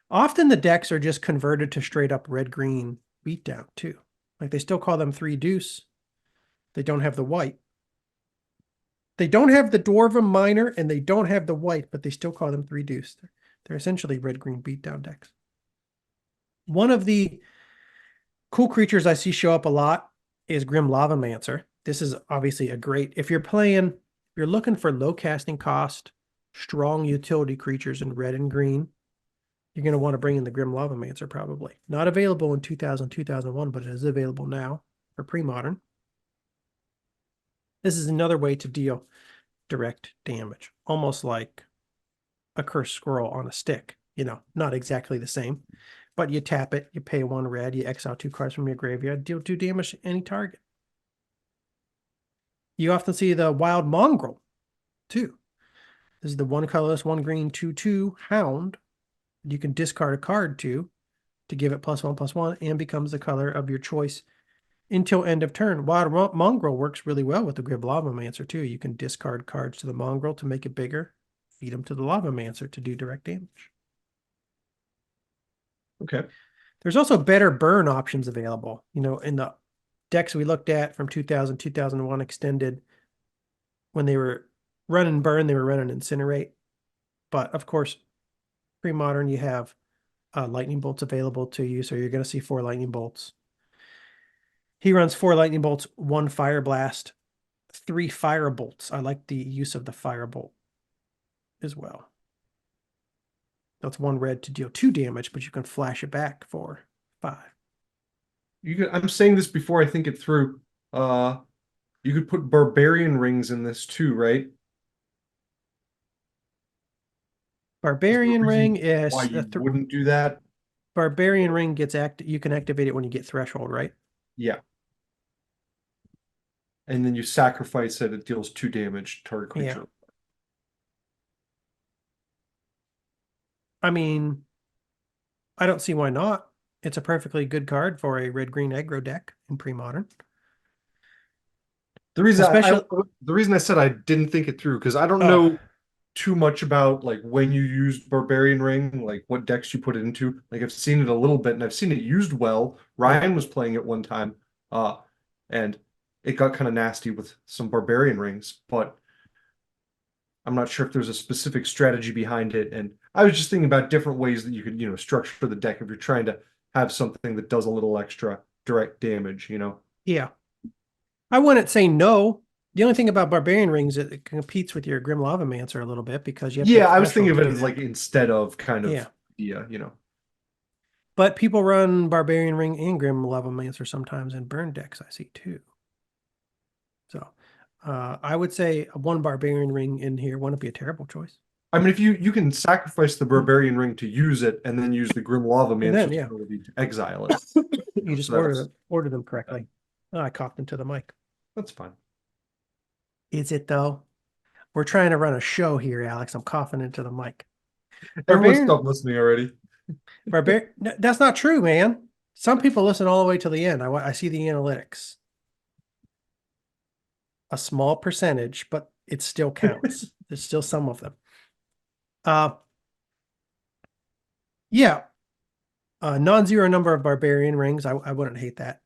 Often the decks are just converted to straight up red-green beatdown too. Like they still call them Three Deuce. They don't have the white. They don't have the Dwarven Minor and they don't have the white, but they still call them Three Deuce. They're essentially red-green beatdown decks. One of the cool creatures I see show up a lot is Grim Lavamancer. This is obviously a great, if you're looking for low casting cost, strong utility creatures in red and green, you're going to want to bring in the Grim Lavamancer probably. Not available in 2000, 2001, but it is available now for pre-modern. This is another way to deal direct damage, almost like a Cursed Scroll on a stick. You know, not exactly the same, but you tap it, you pay 1 red, you exile 2 cards from your graveyard, deal 2 damage to any target. You often see the Wild Mongrel, too. This is the 1 colorless, 1 green, 2/2 Hound. You can discard a card to give it +1/+1 and becomes the color of your choice until end of turn. Wild Mongrel works really well with the Grim Lavamancer too. You can discard cards to the Mongrel to make it bigger, feed them to the Lavamancer to do direct damage. Okay. There's also better burn options available. You know, in the decks we looked at from 2000, 2001 extended, when they were running burn, they were running incinerate. But of course, pre-modern, you have lightning bolts available to you. So you're going to see 4 lightning bolts. He runs 4 lightning bolts, 1 fire blast, 3 fire bolts. I like the use of the fire bolt as well. That's 1 red to deal 2 damage, but you can flash it back for 5. I'm saying this before I think it through. You could put barbarian rings in this too, right? Barbarian ring is why you wouldn't do that? Barbarian ring gets you can activate it when you get threshold, right? Yeah. And then you sacrifice it, it deals 2 damage to target creature. Yeah. I mean, I don't see why not. It's a perfectly good card for a red-green aggro deck in pre-modern. The reason I said I didn't think it through, because I don't know too much about like when you use Barbarian Ring, like what decks you put it into. Like I've seen it a little bit and I've seen it used well. Ryan was playing it one time, and it got kind of nasty with some Barbarian Rings, but I'm not sure if there's a specific strategy behind it. And I was just thinking about different ways that you could, structure the deck if you're trying to have something that does a little extra direct damage, Yeah. I wouldn't say no. The only thing about Barbarian Rings is it competes with your Grim Lavamancer a little bit because you have I was thinking of it as like instead of kind of But people run Barbarian Ring and Grim Lavamancer sometimes in burn decks, I see too. So I would say 1 Barbarian Ring in here wouldn't be a terrible choice. I mean, if you can sacrifice the Barbarian Ring to use it and then use the Grim Lavamancer to exile it. You just order them correctly. Oh, I coughed into the mic. That's fine. Is it though? We're trying to run a show here, Alex. I'm coughing into the mic. Everyone stop listening already. That's not true, man. Some people listen all the way to the end. I see the analytics. A small percentage, but it still counts. There's still some of them. Non-zero number of Barbarian Rings. I wouldn't hate that.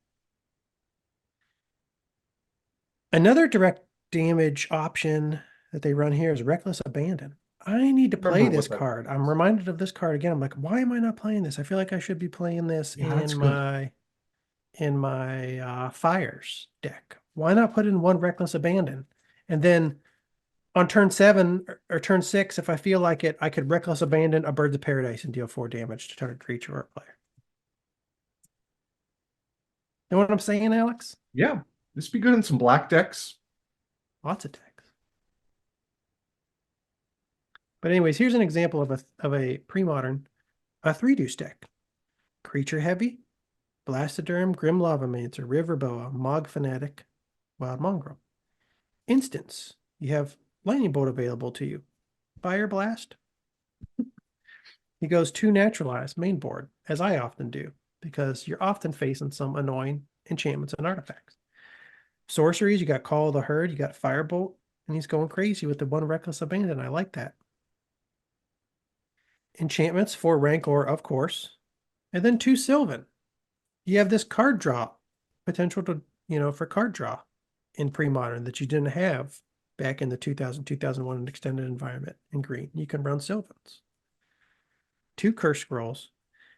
Another direct damage option that they run here is Reckless Abandon. I need to play this card. I'm reminded of this card again. I'm like, why am I not playing this? I feel like I should be playing this in my Fires deck. Why not put in 1 Reckless Abandon? And then on turn 7 or turn 6, if I feel like it, I could Reckless Abandon a Birds of Paradise and deal 4 damage to target creature or player. You know what I'm saying, Alex? Yeah. This would be good in some black decks. Lots of decks. But anyways, here's an example of a pre-modern, a Three Deuce deck. Creature heavy, Blastoderm, Grim Lavamancer, River Boa, Mog Fanatic, Wild Mongrel. Instance, you have Lightning Bolt available to you. Fire Blast. He goes 2 naturalized main board, as I often do, because you're often facing some annoying enchantments and artifacts. Sorceries, you got Call of the Herd, you got Firebolt, and he's going crazy with the 1 Reckless Abandon. I like that. Enchantments, 4 Rancor, of course, and then 2 Sylvan. You have this card draw potential to, for card draw in pre-modern that you didn't have back in the 2000-2001 extended environment in green. You can run Sylvans. 2 Curse Scrolls.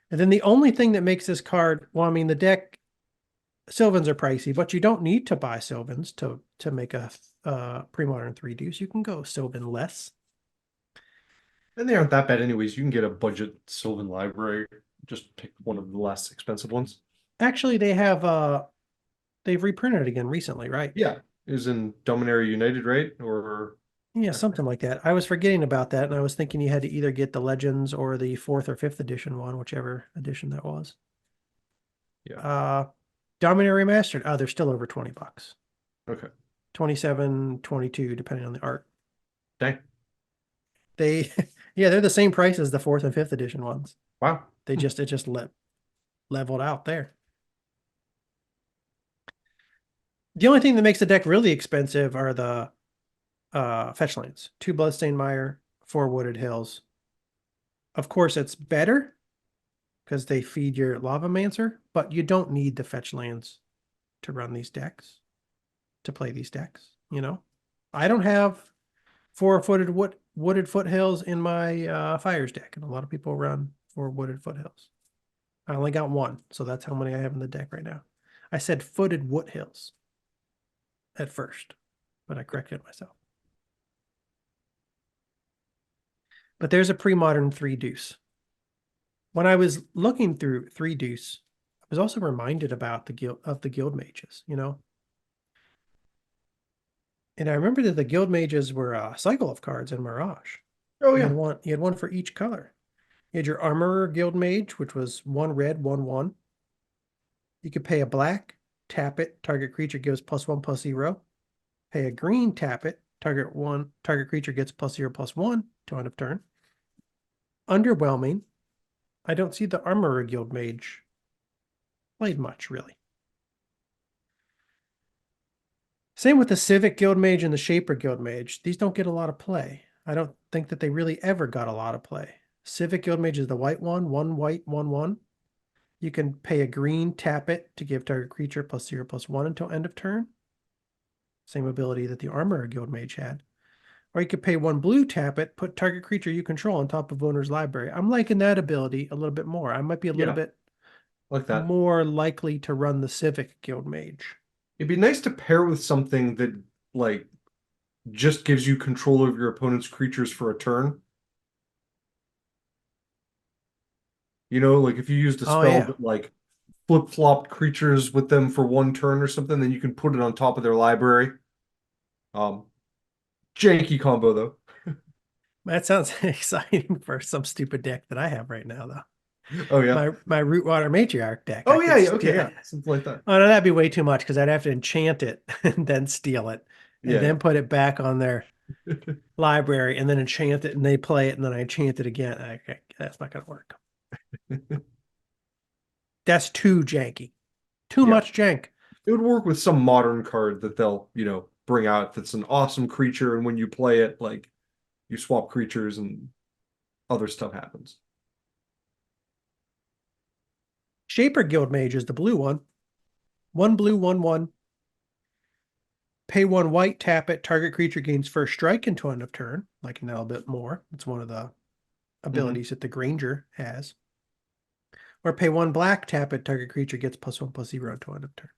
And then the only thing that makes this card, well, I mean, the deck, Sylvans are pricey, but you don't need to buy Sylvans to make a pre-modern 3 Deuce. You can go Sylvan less. And they aren't that bad anyways. You can get a budget Sylvan library. Just pick one of the less expensive ones. Actually, they've reprinted it again recently, right? Yeah. It was in Dominaria United, right? Or yeah, something like that. I was forgetting about that, and I was thinking you had to either get the Legends or the 4th or 5th edition one, whichever edition that was. Yeah. Dominaria Remastered. Oh, they're still over $20. Okay. 27, 22, depending on the art. Dang. They're the same price as the 4th and 5th edition ones. Wow. It just leveled out there. The only thing that makes the deck really expensive are the fetch lands. 2 Bloodstained Mire, 4 Wooded Hills. Of course, it's better because they feed your Lavamancer, but you don't need the fetch lands to run these decks, to play these decks, I don't have 4 Wooded Foothills in my Fires deck, and a lot of people run 4 Wooded Foothills. I only got 1, so that's how many I have in the deck right now. I said Footed Woothills at first, but I corrected myself. But there's a pre-modern 3 Deuce. When I was looking through 3 Deuce, I was also reminded about the Guildmages, And I remember that the Guildmages were a cycle of cards in Mirage. Oh yeah. You had one for each color. You had your Armorer Guildmage, which was 1 red, 1/1. You could pay a black, tap it, target creature gives +1/+0. Pay a green, tap it, target creature gets +0/+1 to end of turn. Underwhelming. I don't see the Armorer Guildmage played much, really. Same with the Civic Guildmage and the Shaper Guildmage. These don't get a lot of play. I don't think that they really ever got a lot of play. Civic Guildmage is the white one, 1 white, 1/1. You can pay a green, tap it to give target creature +0/+1 until end of turn. Same ability that the Armorer Guildmage had. Or you could pay 1 blue, tap it, put target creature you control on top of owner's library. I'm liking that ability a little bit more. I might be a little bit like that. more likely to run the Civic Guildmage. It'd be nice to pair with something that like just gives you control over your opponent's creatures for a turn. Like if you used a spell that like flip-flopped creatures with them for 1 turn or something, then you can put it on top of their library. Janky combo though. That sounds exciting for some stupid deck that I have right now, though. Oh yeah, my Rootwater Matriarch deck. Oh yeah, okay, yeah, something like that. Oh no, that'd be way too much because I'd have to enchant it and then steal it, and then put it back on their library, and then enchant it, and they play it, and then I enchant it again. Okay, that's not gonna work. That's too janky, too much jank. It would work with some modern card that they'll bring out that's an awesome creature, and when you play it, like you swap creatures and other stuff happens. Shaper Guildmage is the blue one. 1 blue, 1/1. Pay 1 white, tap it. Target creature gains first strike until end of turn. Like a little bit more. It's one of the abilities that the Granger has. Or pay 1 black, tap it. Target creature gets +1/+0 until end of turn.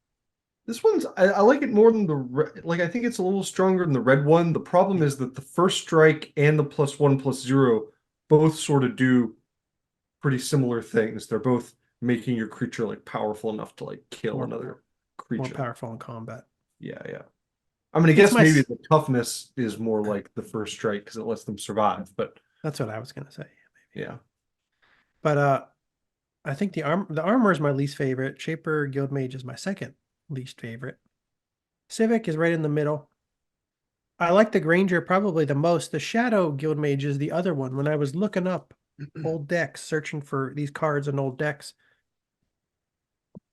This one's I like it more than the I think it's a little stronger than the red one. The problem is that the first strike and the +1/+0 both sort of do pretty similar things. They're both making your creature like powerful enough to like kill another creature. More powerful in combat. Yeah. I mean, I It's guess my. maybe the toughness is more like the first strike because it lets them survive. But That's what I was gonna say. yeah, But I think the armor is my least favorite. Shaper Guildmage is my second least favorite. Civic is right in the middle. I like the Granger probably the most. The Shadow Guildmage is the other one. When I was looking up old decks, searching for these cards in old decks,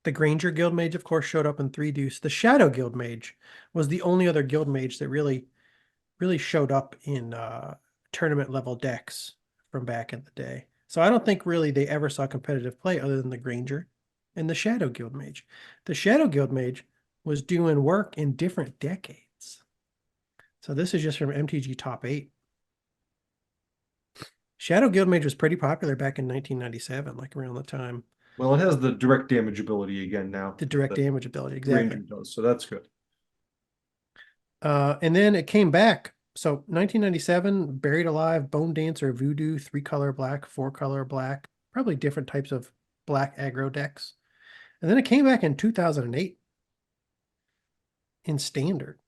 the Granger Guildmage, of course, showed up in Three Deuce. The Shadow Guildmage was the only other Guildmage that really showed up in tournament level decks from back in the day. So I don't think really they ever saw competitive play other than the Granger and the Shadow Guildmage. The Shadow Guildmage was doing work in different decades. So this is just from MTG Top 8. Shadow Guildmage was pretty popular back in 1997, like around the time well, it has the direct damage ability again now the direct that damage ability. Exactly. Ranger does, so that's good. And then it came back. So 1997, Buried Alive, Bone Dancer, Voodoo, 3-color black, 4-color black, probably different types of black aggro decks. And then it came back in 2008 in Standard.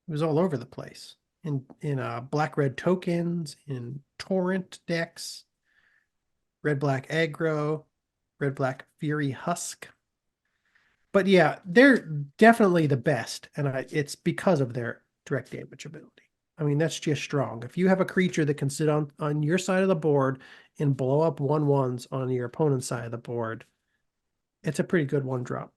It was all over the place. In black-red tokens, in Torrent decks, red-black aggro, red-black Fury Husk. But yeah, they're definitely the best, and it's because of their direct damage ability. I mean, that's just strong. If you have a creature that can sit on your side of the board and blow up 1/1s on your opponent's side of the board, it's a pretty good 1-drop.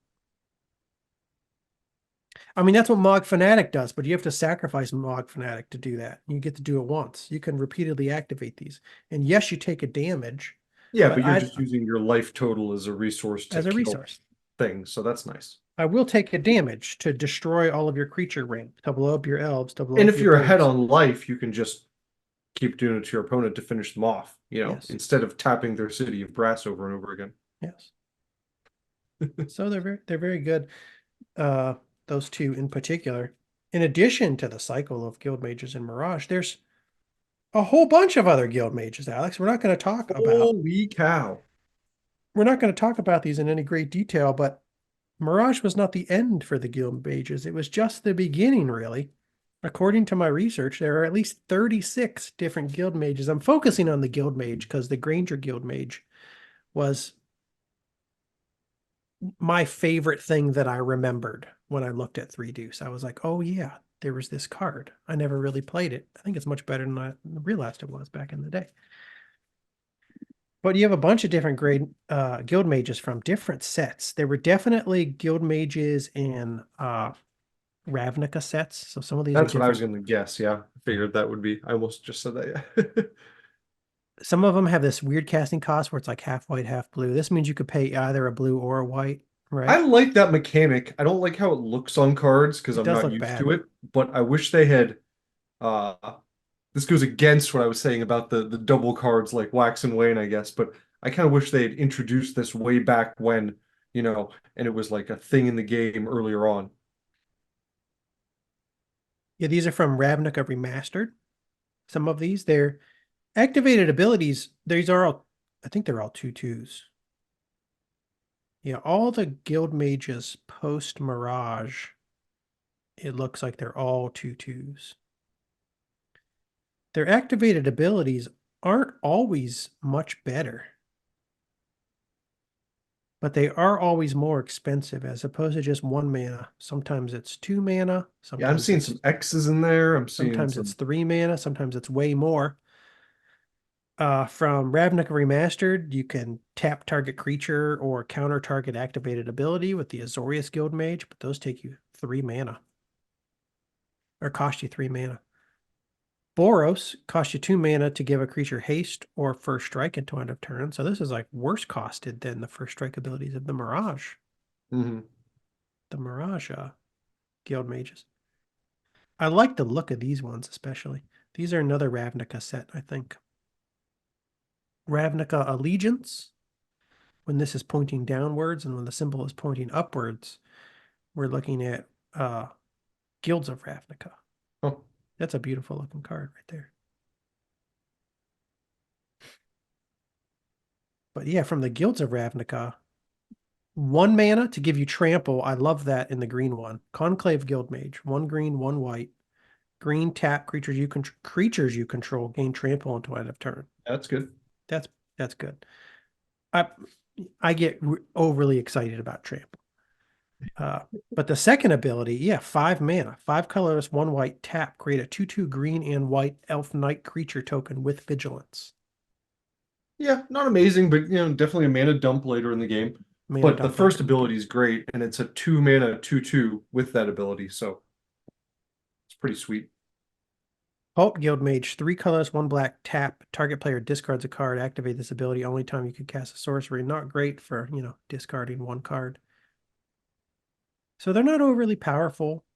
I mean, that's what Mog Fanatic does, but you have to sacrifice Mog Fanatic to do that. You get to do it once. You can repeatedly activate these. And yes, you take a damage, Yeah, but but you're just using your life total as a resource to as a kill resource. things, so that's nice. I will take a damage to destroy all of your creature rank, to blow up your elves, to blow And up if your you're ahead birds. on life, you can just keep doing it to your opponent to finish them off, Yes. instead of tapping their city of brass over and over again. Yes. So they're very good. Those two in particular. In addition to the cycle of guild mages and Mirage, there's a whole bunch of other guild mages, Alex. Holy cow. We're not going to talk about these in any great detail, but Mirage was not the end for the guild mages. It was just the beginning, really. According to my research, there are at least 36 different guild mages. I'm focusing on the guild mage because the Granger guild mage was my favorite thing that I remembered when I looked at Three Deuce. I was like, oh yeah, there was this card. I never really played it. I think it's much better than I realized it was back in the day. But you have a bunch of different grade guild mages from different sets. There were definitely guild mages in Ravnica sets. So some of these are That's what I was different. going to guess. Yeah, I figured that would be. I almost just said that. Yeah. Some of them have this weird casting cost where it's like half white, half blue. This means you could pay either a blue or a white, I right? like that mechanic. I don't like how it looks on cards because It I'm does not look used bad. to it, but I wish they had uh this goes against what I was saying about the double cards like Wax and Wane, I guess, but I kind of wish they had introduced this way back when, and it was like a thing in the game earlier on. Yeah, these are from Ravnica Remastered. Some of these, they're activated abilities. These are all, I think they're all 2/2s. Yeah, all the guild mages post Mirage, it looks like they're all 2/2s. Their activated abilities aren't always much better, but they are always more expensive as opposed to just 1 mana. Sometimes it's 2 mana, Yeah, I'm seeing some X's in there. I'm seeing sometimes it's some 3 mana, sometimes it's way more. From Ravnica Remastered, you can tap target creature or counter target activated ability with the Azorius Guild Mage, but those take you 3 mana or cost you 3 mana. Boros costs you 2 mana to give a creature haste or first strike until end of turn. So this is like worse costed than the first strike abilities of the Mirage. Mhm. The Mirage Guild Mages. I like the look of these ones, especially. These are another Ravnica set, I think. Ravnica Allegiance, when this is pointing downwards and when the symbol is pointing upwards, we're looking at Guilds of Ravnica. Oh, That's a beautiful looking card right there. But yeah, from the Guilds of Ravnica, 1 mana to give you trample. I love that in the green one. Conclave Guildmage. 1 green, 1 white. Green tap creatures you control gain trample until end of turn. That's good. That's good. I I get overly excited about trample. But the second ability, yeah, 5 mana, 5 colorless, 1 white, tap, create a 2/2 green and white elf knight creature token with vigilance. Yeah, not amazing, but definitely a mana dump later in the game. Mana But the dump first later. ability is great, and it's a 2 mana 2/2 with that ability, so it's pretty sweet. Pulp Guildmage, 3 colors, 1 black, tap. Target player discards a card. Activate this ability only time you can cast a sorcery. Not great for, discarding 1 card. So they're not overly powerful.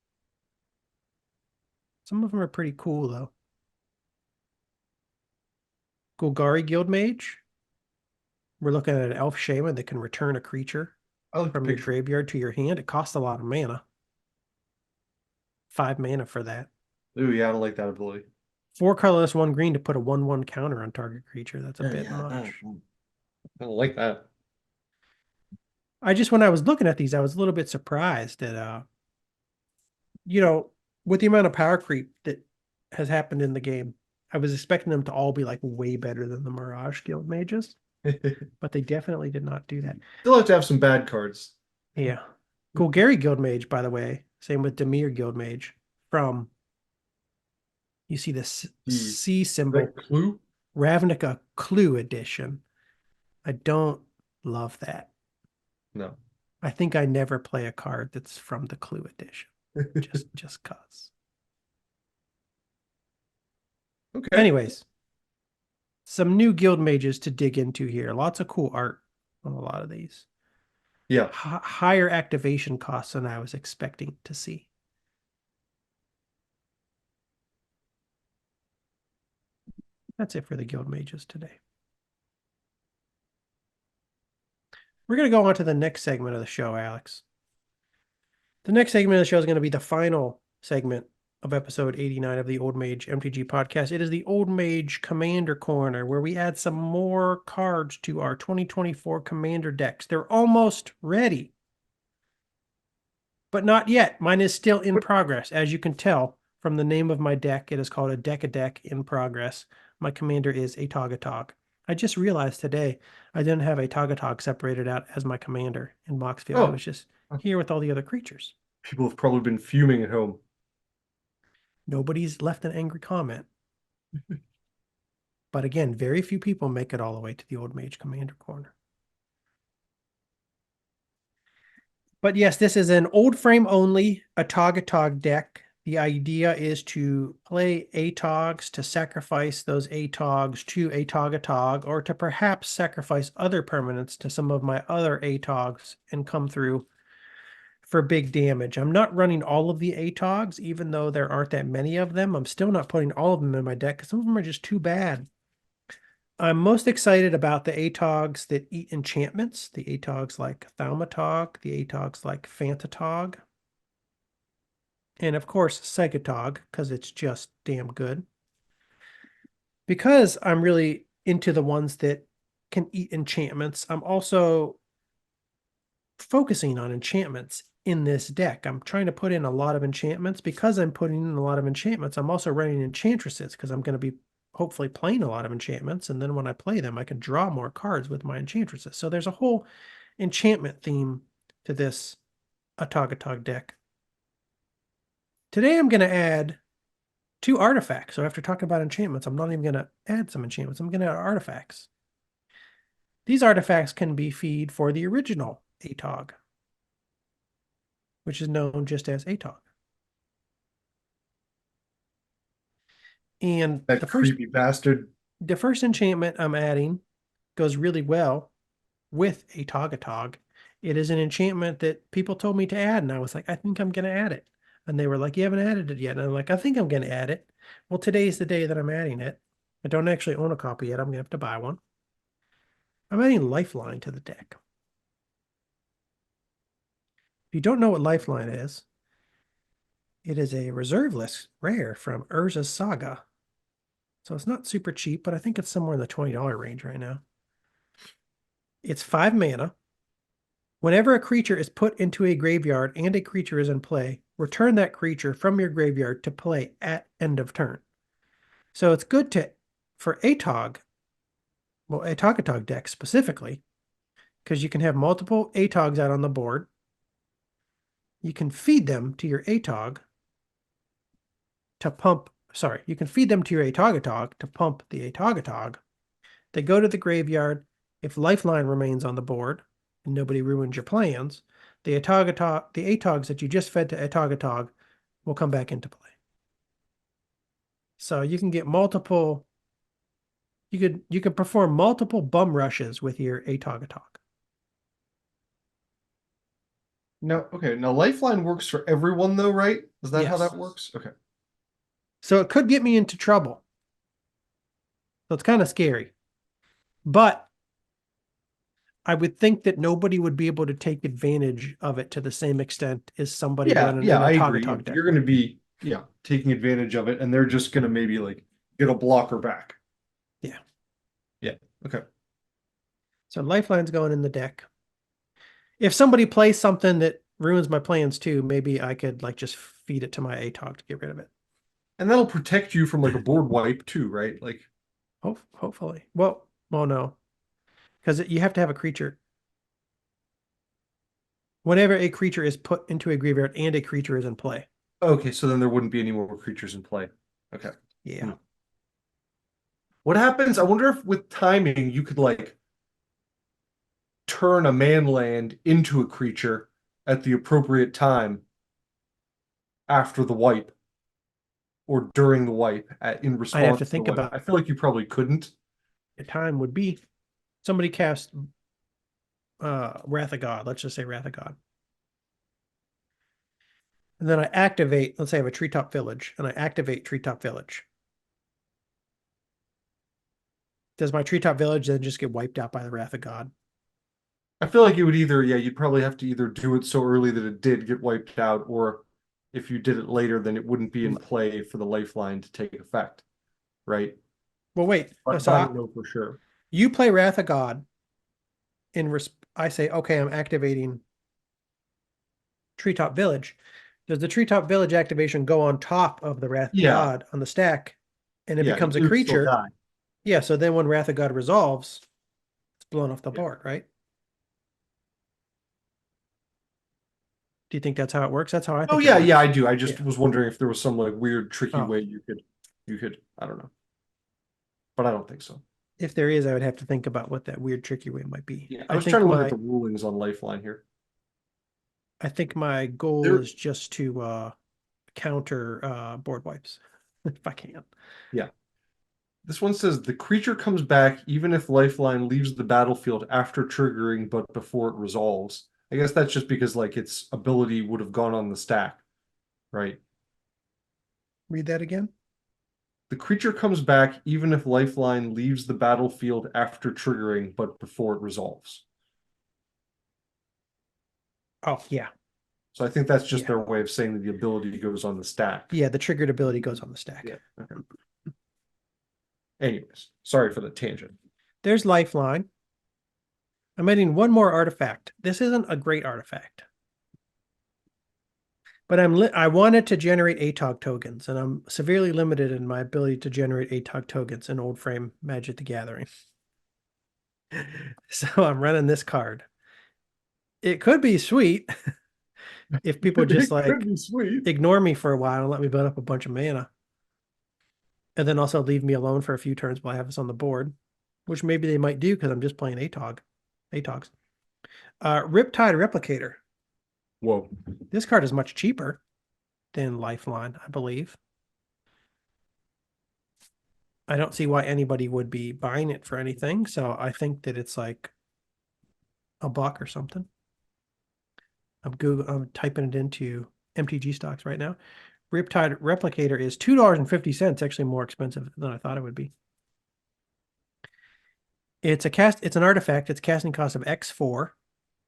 Some of them are pretty cool, though. Golgari Guildmage. We're looking at an elf shaman that can return a creature I like the from your picture. graveyard to your hand. It costs a lot of mana. 5 mana for that. Ooh, yeah, I don't like that ability. 4 colorless, 1 green to put a 1/1 counter on target creature. That's a bit Yeah, much. I don't like that. When I was looking at these, I was a little bit surprised that you know, with the amount of power creep that has happened in the game, I was expecting them to all be like way better than the Mirage Guild mages, but they definitely did not do that. Still have to have some bad cards. Yeah. Golgari Guild Mage, by the way, same with Demir Guild Mage from, you see this The C symbol, clue? Ravnica Clue Edition. I don't love that. No. I think I never play a card that's from the Clue Edition. Just cause. Okay. Anyways, some new guild mages to dig into here. Lots of cool art on a lot of these. Yeah. Higher activation costs than I was expecting to see. That's it for the guild mages today. We're going to go on to the next segment of the show, Alex. The next segment of the show is going to be the final segment of episode 89 of the Old Mage MTG podcast. It is the Old Mage Commander Corner, where we add some more cards to our 2024 Commander decks. They're almost ready, but not yet. Mine is still in progress. As you can tell from the name of my deck, it is called a deck in progress. My commander is a Togatog. I just realized today I didn't have a Togatog separated out as my commander in Moxfield. Oh, It was just here with all the other creatures. people have probably been fuming at home. Nobody's left an angry comment. But again, very few people make it all the way to the Old Mage Commander Corner. But yes, this is an old frame only, a Togatog deck. The idea is to play ATOGs to sacrifice those ATOGs to a Togatog, or to perhaps sacrifice other permanents to some of my other ATOGs and come through for big damage. I'm not running all of the ATOGs, even though there aren't that many of them. I'm still not putting all of them in my deck because some of them are just too bad. I'm most excited about the ATOGs that eat enchantments, the ATOGs like Thaumatog, the ATOGs like Phantatog, and of course Segatog, because it's just damn good. Because I'm really into the ones that can eat enchantments, I'm also focusing on enchantments in this deck. I'm trying to put in a lot of enchantments. Because I'm putting in a lot of enchantments, I'm also running enchantresses because I'm going to be hopefully playing a lot of enchantments, and then when I play them, I can draw more cards with my enchantresses. So there's a whole enchantment theme to this Togatog deck. Today I'm going to add 2 artifacts. So after talking about enchantments, I'm not even going to add some enchantments. I'm going to add artifacts. These artifacts can be feed for the original ATOG, which is known just as ATOG. And That creepy bastard. the first enchantment I'm adding goes really well with a Togatog. It is an enchantment that people told me to add, and I was like, I think I'm going to add it. And they were like, you haven't added it yet. And I'm like, I think I'm going to add it. Well, today's the day that I'm adding it. I don't actually own a copy yet. I'm going to have to buy one. I'm adding Lifeline to the deck. If you don't know what Lifeline is, it is a reserve list rare from Urza's Saga. So it's not super cheap, but I think it's somewhere in the $20 range right now. It's 5 mana. Whenever a creature is put into a graveyard and a creature is in play, return that creature from your graveyard to play at end of turn. So it's good for ATOG, well, ATOG deck specifically, because you can have multiple ATOGs out on the board. You can feed them to your ATOG to pump, you can feed them to your ATOG to pump the ATOG. They go to the graveyard. If Lifeline remains on the board and nobody ruins your plans, the ATOGs that you just fed to ATOG will come back into play. So you can get multiple, you could perform multiple bum rushes with your ATOG. No, okay. Now Lifeline works for everyone though, right? Is that how Yes. that works? Okay. So it could get me into trouble. So it's kind of scary. But I would think that nobody would be able to take advantage of it to the same extent as somebody running an I ATOG agree. deck. You're going to be taking advantage of it, and they're just going to maybe like get a blocker back. Yeah. Yeah. Okay. So Lifeline's going in the deck. If somebody plays something that ruins my plans too, maybe I could like just feed it to my ATOG to get rid of it. And that'll protect you from like a board wipe too, right? Like, hopefully. Well, no, because you have to have a creature. Whenever a creature is put into a graveyard and a creature is in play. okay, so then there wouldn't be any more creatures in play. Okay. Yeah. What happens? I wonder if with timing you could like turn a man land into a creature at the appropriate time after the wipe or during the wipe in response I'd have to to think the wipe. about I feel like you probably couldn't. the time would be somebody cast Wrath of God. Let's just say Wrath of God. And then I activate, let's say I have a Treetop Village, and I activate Treetop Village. Does my Treetop Village then just get wiped out by the Wrath of God? I feel like you would either, you'd probably have to either do it so early that it did get wiped out, or if you did it later, then it wouldn't be in play for the lifeline to take effect, right? Well, wait. But So I don't know for sure. you play Wrath of God. I say, okay, I'm activating Treetop Village. Does the Treetop Village activation go on top of the Wrath of God on the stack, and it becomes a would still creature? die. Yeah, so then when Wrath of God resolves, it's blown off the board, right? Do you think that's how it works? That's how I think. Oh it yeah, works. I do. I just was wondering if there was some like weird, tricky Oh. way you could, I don't know. But I don't think so. If there is, I would have to think about what that weird, tricky way might be. Yeah, I was trying to look at the rulings on Lifeline here. I think my goal is just to counter board wipes if I can. Yeah. This one says the creature comes back even if Lifeline leaves the battlefield after triggering but before it resolves. I guess that's just because like its ability would have gone on the stack, right? Read that again. The creature comes back even if Lifeline leaves the battlefield after triggering but before it resolves. Oh, yeah. So I think that's just their way of saying that the ability goes on the stack. Yeah, the triggered ability goes on the stack. Yeah. Okay. Anyways, sorry for the tangent. There's Lifeline. I'm adding one more artifact. This isn't a great artifact, but I wanted to generate ATOG tokens, and I'm severely limited in my ability to generate ATOG tokens in old frame Magic the Gathering. So I'm running this card. It could be sweet if people just like ignore me for a while and let me build up a bunch of mana. And then also leave me alone for a few turns while I have this on the board, which maybe they might do because I'm just playing ATOGs. Riptide Replicator. Whoa. This card is much cheaper than Lifeline, I believe. I don't see why anybody would be buying it for anything, so I think that it's like $1 or something. I'm typing it into MTG stocks right now. Riptide Replicator is $2.50, actually more expensive than I thought it would be. It's an artifact. Its casting cost of X4.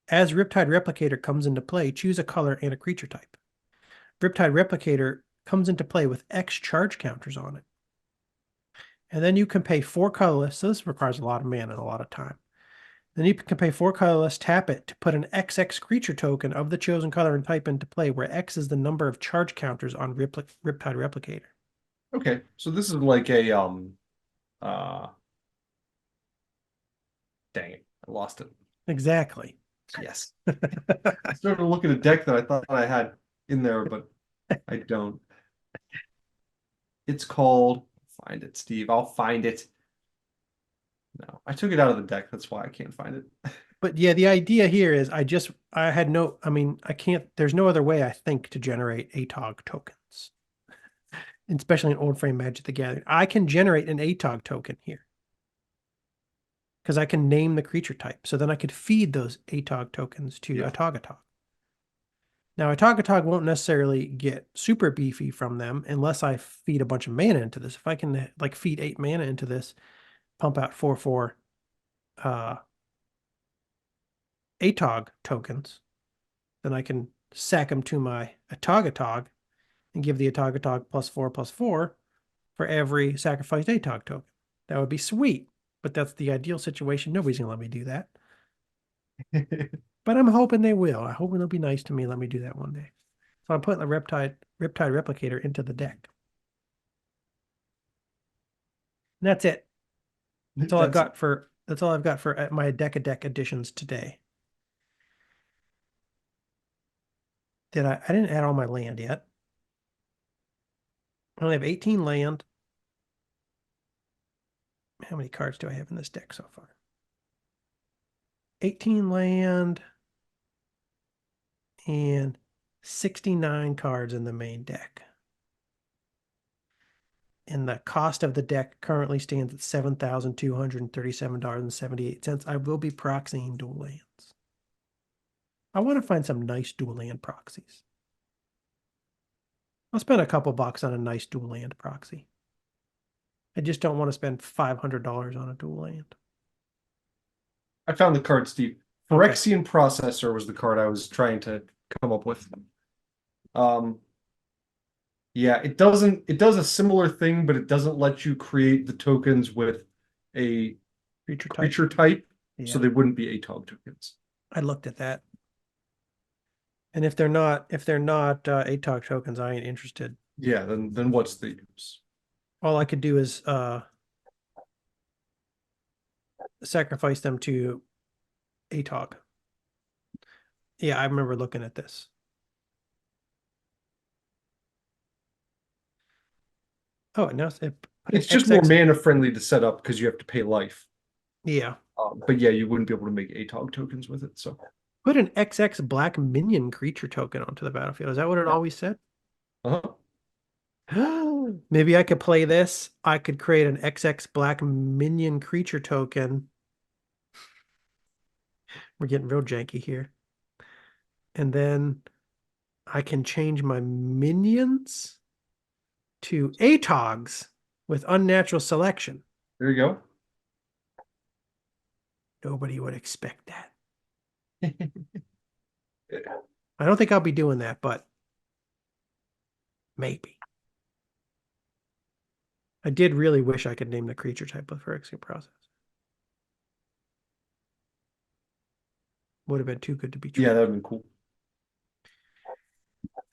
As Riptide Replicator comes into play, choose a color and a creature type. Riptide Replicator comes into play with X charge counters on it. And then you can pay 4 colorless, so this requires a lot of mana and a lot of time. Then you can pay 4 colorless, tap it to put an XX creature token of the chosen color and type into play, where X is the number of charge counters on Riptide Replicator. Okay, so this is like a uh dang it, I lost it. Exactly. Yes. I started looking at a deck that I thought I had in there, but I don't. It's called, find it, Steve. I'll find it. No, I took it out of the deck. That's why I can't find it. But yeah, the idea here is I can't, there's no other way I think to generate ATOG tokens, especially in old frame Magic the Gathering. I can generate an ATOG token here because I can name the creature type. So then I could feed those ATOG tokens to Atog. Now, Atog won't necessarily get super beefy from them unless I feed a bunch of mana into this. If I can like feed 8 mana into this, pump out 4/4 ATOG tokens, then I can sack them to my Atog and give the Atog +4/+4 for every sacrificed ATOG token. That would be sweet, but that's the ideal situation. Nobody's going to let me do that. But I'm hoping they will. I'm hoping they'll be nice to me. Let me do that one day. So I'm putting the Riptide Replicator into the deck. And that's it. That's all I've got for my deck additions today. I didn't add all my land yet. I only have 18 land. How many cards do I have in this deck so far? 18 land and 69 cards in the main deck. And the cost of the deck currently stands at $7,237.78. I will be proxying dual lands. I want to find some nice dual land proxies. I'll spend a couple bucks on a nice dual land proxy. I just don't want to spend $500 on a dual land. I found the card, Steve. Phyrexian Processor was the card I was trying to come up with. Yeah, it does a similar thing, but it doesn't let you create the tokens with a creature type, so they wouldn't be ATOG tokens. I looked at that. And if they're not ATOG tokens, I ain't interested. Yeah, then what's the use? All I could do is sacrifice them to ATOG. Yeah, I remember looking at this. Oh, now it's just more mana friendly to set up because you have to pay life. Yeah. But yeah, you wouldn't be able to make ATOG tokens with it. So put an XX black minion creature token onto the battlefield. Is that what it always said? Maybe I could play this. I could create an XX black minion creature token. We're getting real janky here. And then I can change my minions to ATOGs with unnatural selection. There you go. Nobody would expect that. I don't think I'll be doing that, but maybe. I did really wish I could name the creature type of Phyrexian Process. Would have been too good to be true. Yeah, that would have been cool.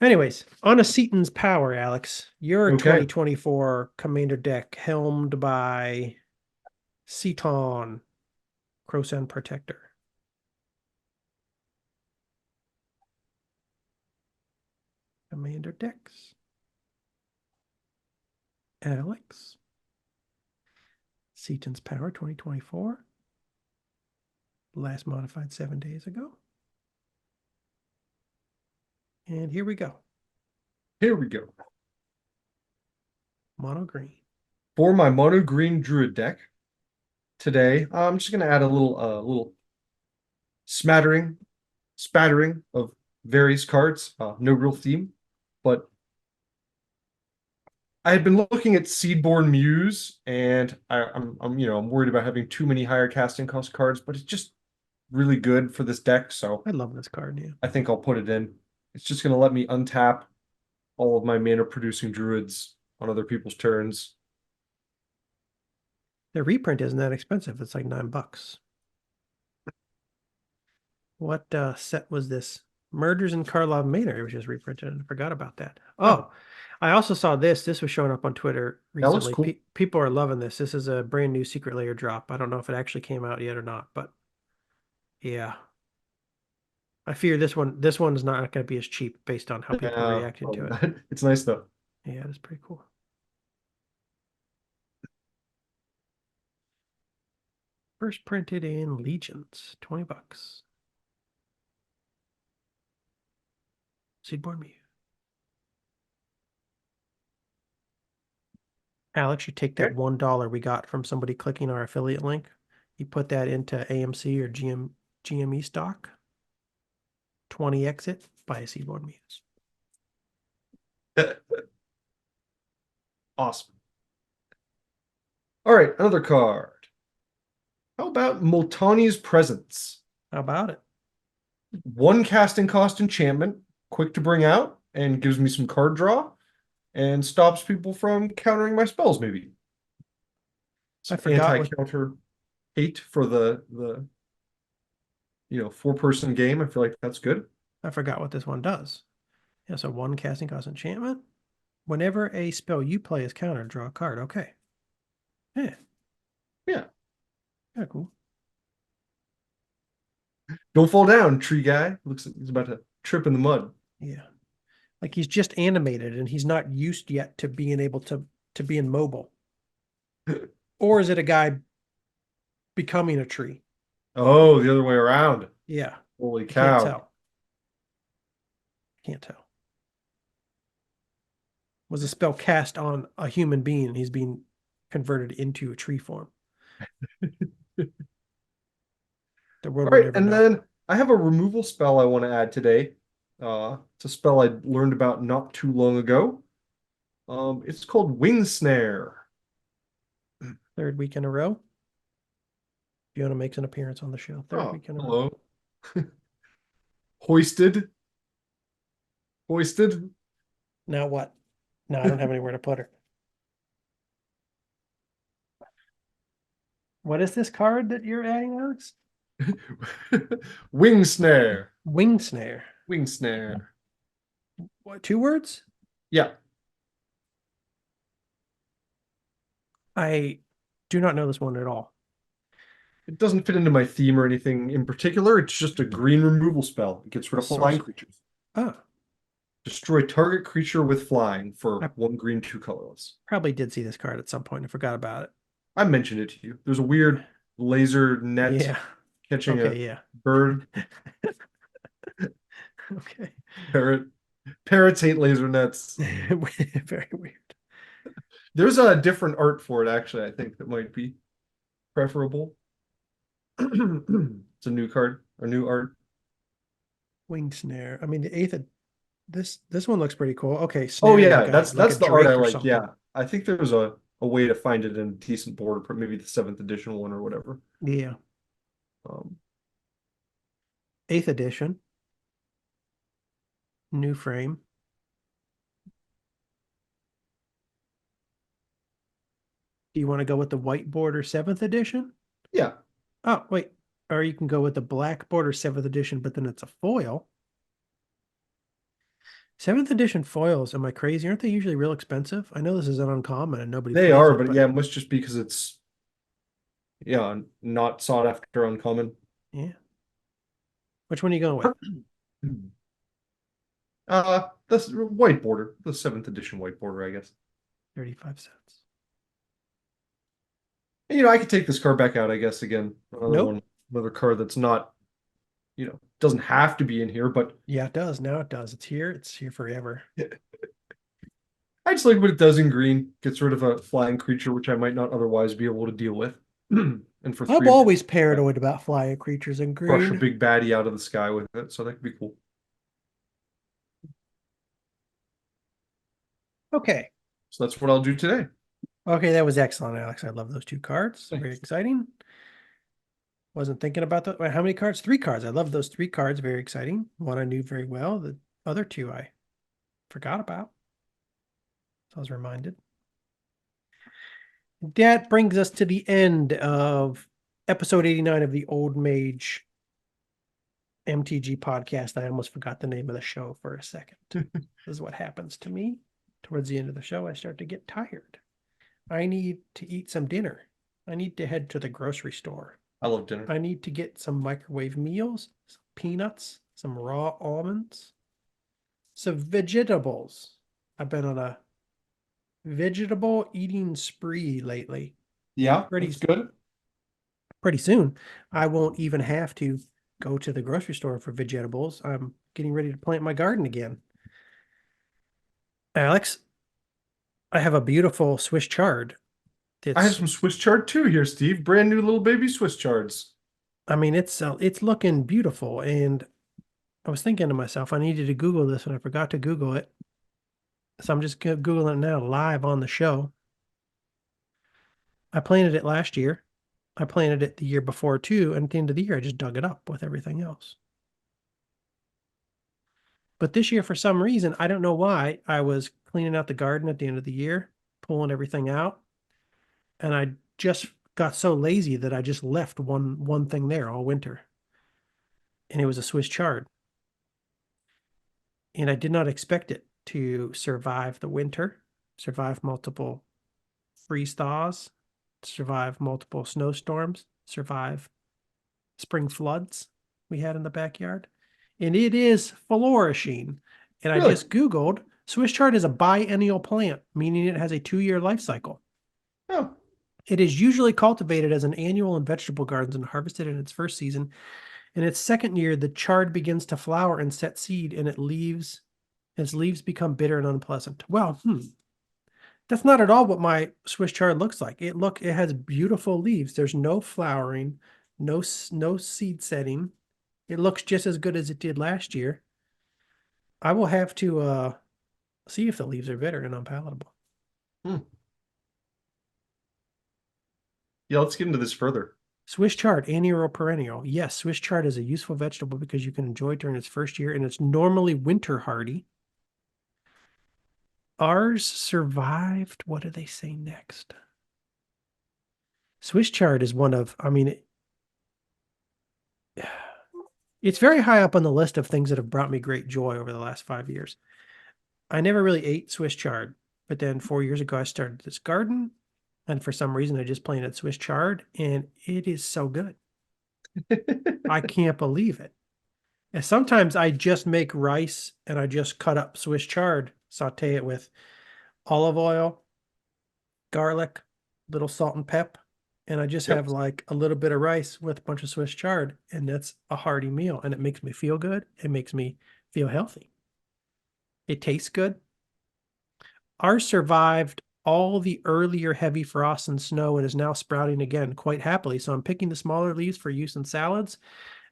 Anyways, on a Seaton's Power, Alex, your 2024 Commander deck helmed by Seaton, Crosan Protector. Commander decks. Alex. Seaton's Power 2024. Last modified 7 days ago. And here we go. Here we go. Mono green. For my mono green druid deck today, I'm just going to add a little spattering of various cards. No real theme, but I had been looking at Seedborn Muse, and I'm worried about having too many higher casting cost cards, but it's just really good for this deck. So I love this card. Yeah, I think I'll put it in. It's just going to let me untap all of my mana producing druids on other people's turns. The reprint isn't that expensive. It's like $9. What set was this? Murders in Karlov Manor. It was just reprinted. I forgot about that. Oh. Oh, I also saw this. This was showing up on Twitter That looks recently. cool. People are loving this. This is a brand new secret layer drop. I don't know if it actually came out yet or not, but yeah. I fear this one's not going to be as cheap based on how people are Yeah, reacting to probably it. not. It's nice though. Yeah, it's pretty cool. First printed in Legions, $20. Seedborn Mew. Alex, you take that Okay. $1 we got from somebody clicking our affiliate link. You put that into AMC or GME stock. 20 exit, buy a Seedborn Muse. Awesome. All right, another card. How about Multani's Presence? How about it? One casting cost enchantment, quick to bring out, and gives me some card draw, and stops people from countering my spells, maybe. I Some forgot what anti-counter hate for the 4-person game. I feel like that's good. this one does. Yeah, so one casting cost enchantment. Whenever a spell you play is countered, draw a card. Okay. Yeah. Yeah. Yeah, cool. Don't fall down, tree guy. Looks like he's about to trip in the mud. Yeah. Like he's just animated and he's not used yet to being able to being mobile. Or is it a guy becoming a tree? Oh, the other way around. Yeah. Holy I can't cow. tell. Can't tell. Was a spell cast on a human being and he's being converted into a tree form? The world All will right, never and know. then I have a removal spell I want to add today. It's a spell I learned about not too long ago. It's called Wing Snare. Third week in a row. Fiona makes an appearance on the show. Third Oh, week in a row. hello. Hoisted. Hoisted. Now what? No, I don't have anywhere to put her. What is this card that you're adding, Alex? Wing Snare. Wing Snare. Wing Snare. What, 2 words? Yeah. I do not know this one at all. It doesn't fit into my theme or anything in particular. It's just a green removal spell. It gets rid of flying Sorcery. creatures. Oh, Destroy target creature with flying for I 1 green, 2 colorless. probably did see this card at some point. I forgot about it. I mentioned it to you. There's a weird laser net Yeah. catching Okay, a yeah. bird. Okay. Parrots hate laser nets. Very weird. There's a different art for it, actually, I think that might be preferable. It's a new card or new art. Wing Snare. I mean, the eighth of this one looks pretty cool. Okay, Oh snare yeah, like a that's the art I drake or like. something. Yeah. I think there's a way to find it in a decent border, maybe the 7th edition one or whatever. Yeah. Um, 8th edition. New frame. Do you want to go with the white border 7th edition? yeah. Oh, wait. Or you can go with the black border 7th edition, but then it's a foil. 7th edition foils, am I crazy? Aren't they usually real expensive? I know this is an uncommon and nobody They plays are, it, but yeah, it must just be because it's not sought after uncommon. yeah. Which one are you going with? This white border, the 7th edition white border, I guess. 35 cents. And, I could take this card back out, I guess, again. Nope. Another card that's not, doesn't have to be in here, but Yeah, it does. Now it does. It's here. It's here forever. I just like what it does in green. Gets rid of a flying creature, which I might not otherwise be able to deal with. And for I'm 3, always paranoid about flying creatures in crush a green. big baddie out of the sky with it, so that could be cool. Okay. So that's what I'll do today. Okay, that was excellent, Alex. I love those 2 cards. Thanks. Very exciting. Wasn't thinking about that. How many cards? 3 cards. I love those 3 cards. Very exciting. One I knew very well. The other 2 I forgot about. So I was reminded. That brings us to the end of episode 89 of the Old Mage MTG podcast. I almost forgot the name of the show for a second. This is what happens to me. Towards the end of the show, I start to get tired. I need to eat some dinner. I need to head to the grocery store. I love dinner. I need to get some microwave meals, some peanuts, some raw almonds, some vegetables. I've been on a vegetable eating spree lately. Yeah, that's good. Pretty soon, I won't even have to go to the grocery store for vegetables. I'm getting ready to plant my garden again. Alex, I have a beautiful Swiss chard. I have some Swiss chard too here, Steve. Brand new little baby Swiss chards. I mean, it's looking beautiful, and I was thinking to myself, I needed to Google this, and I forgot to Google it. So I'm just Googling it now live on the show. I planted it last year. I planted it the year before too, and at the end of the year, I just dug it up with everything else. But this year, for some reason, I don't know why, I was cleaning out the garden at the end of the year, pulling everything out, and I just got so lazy that I just left one thing there all winter. And it was a Swiss chard. And I did not expect it to survive the winter, survive multiple freeze thaws, survive multiple snowstorms, survive spring floods we had in the backyard. And it is flourishing. And Really? I just Googled, Swiss chard is a biennial plant, meaning it has a 2-year life cycle. Oh. It is usually cultivated as an annual in vegetable gardens and harvested in its first season. In its second year, the chard begins to flower and set seed, and its leaves become bitter and unpleasant. Well, that's not at all what my Swiss chard looks like. It has beautiful leaves. There's no flowering, no seed setting. It looks just as good as it did last year. I will have to see if the leaves are bitter and unpalatable. Yeah, let's get into this further. Swiss chard, annual or perennial. Yes, Swiss chard is a useful vegetable because you can enjoy it during its first year, and it's normally winter hardy. Ours survived. What do they say next? Swiss chard is one of, it's very high up on the list of things that have brought me great joy over the last 5 years. I never really ate Swiss chard, but then 4 years ago, I started this garden, and for some reason, I just planted Swiss chard, and it is so good. I can't believe it. And sometimes I just make rice, and I just cut up Swiss chard, saute it with olive oil, garlic, little salt and pep, and I just have like a little bit of rice with a bunch of Swiss chard, and that's a hearty meal, and it makes me feel good. It makes me feel healthy. It tastes good. Ours survived all the earlier heavy frost and snow and is now sprouting again quite happily. So I'm picking the smaller leaves for use in salads,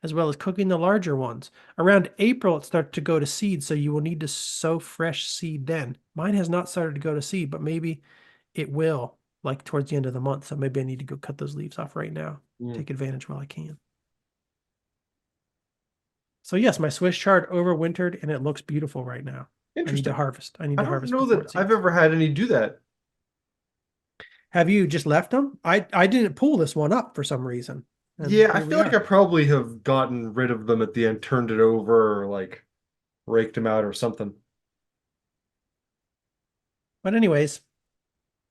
as well as cooking the larger ones. Around April, it starts to go to seed, so you will need to sow fresh seed then. Mine has not started to go to seed, but maybe it will, like towards the end of the month. So maybe I need to go cut those leaves off right now. Take advantage while I can. So yes, my Swiss chard overwintered, and it looks beautiful right now. I need to harvest. I don't know that I've ever had any do that. Have you just left them? I didn't pull this one up for some reason. Yeah, I feel like I probably have gotten rid of them at the end, turned it over, or like raked them out or something. But anyways,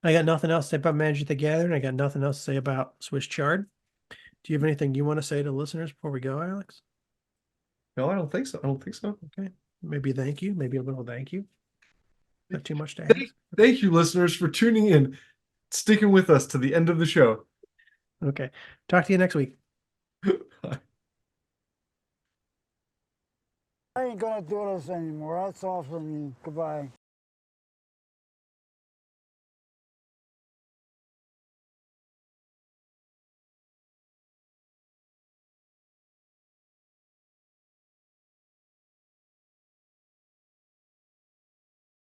I got nothing else to say about Magic the Gathering. I got nothing else to say about Swiss chard. Do you have anything you want to say to listeners before we go, Alex? No, I don't think so. Okay. Maybe thank you. Maybe a little thank you. Not too much to ask. Thank you, listeners, for tuning in, sticking with us to the end of the show. Okay. Talk to you next week. Bye. I ain't gonna do this anymore. That's all from me. Goodbye.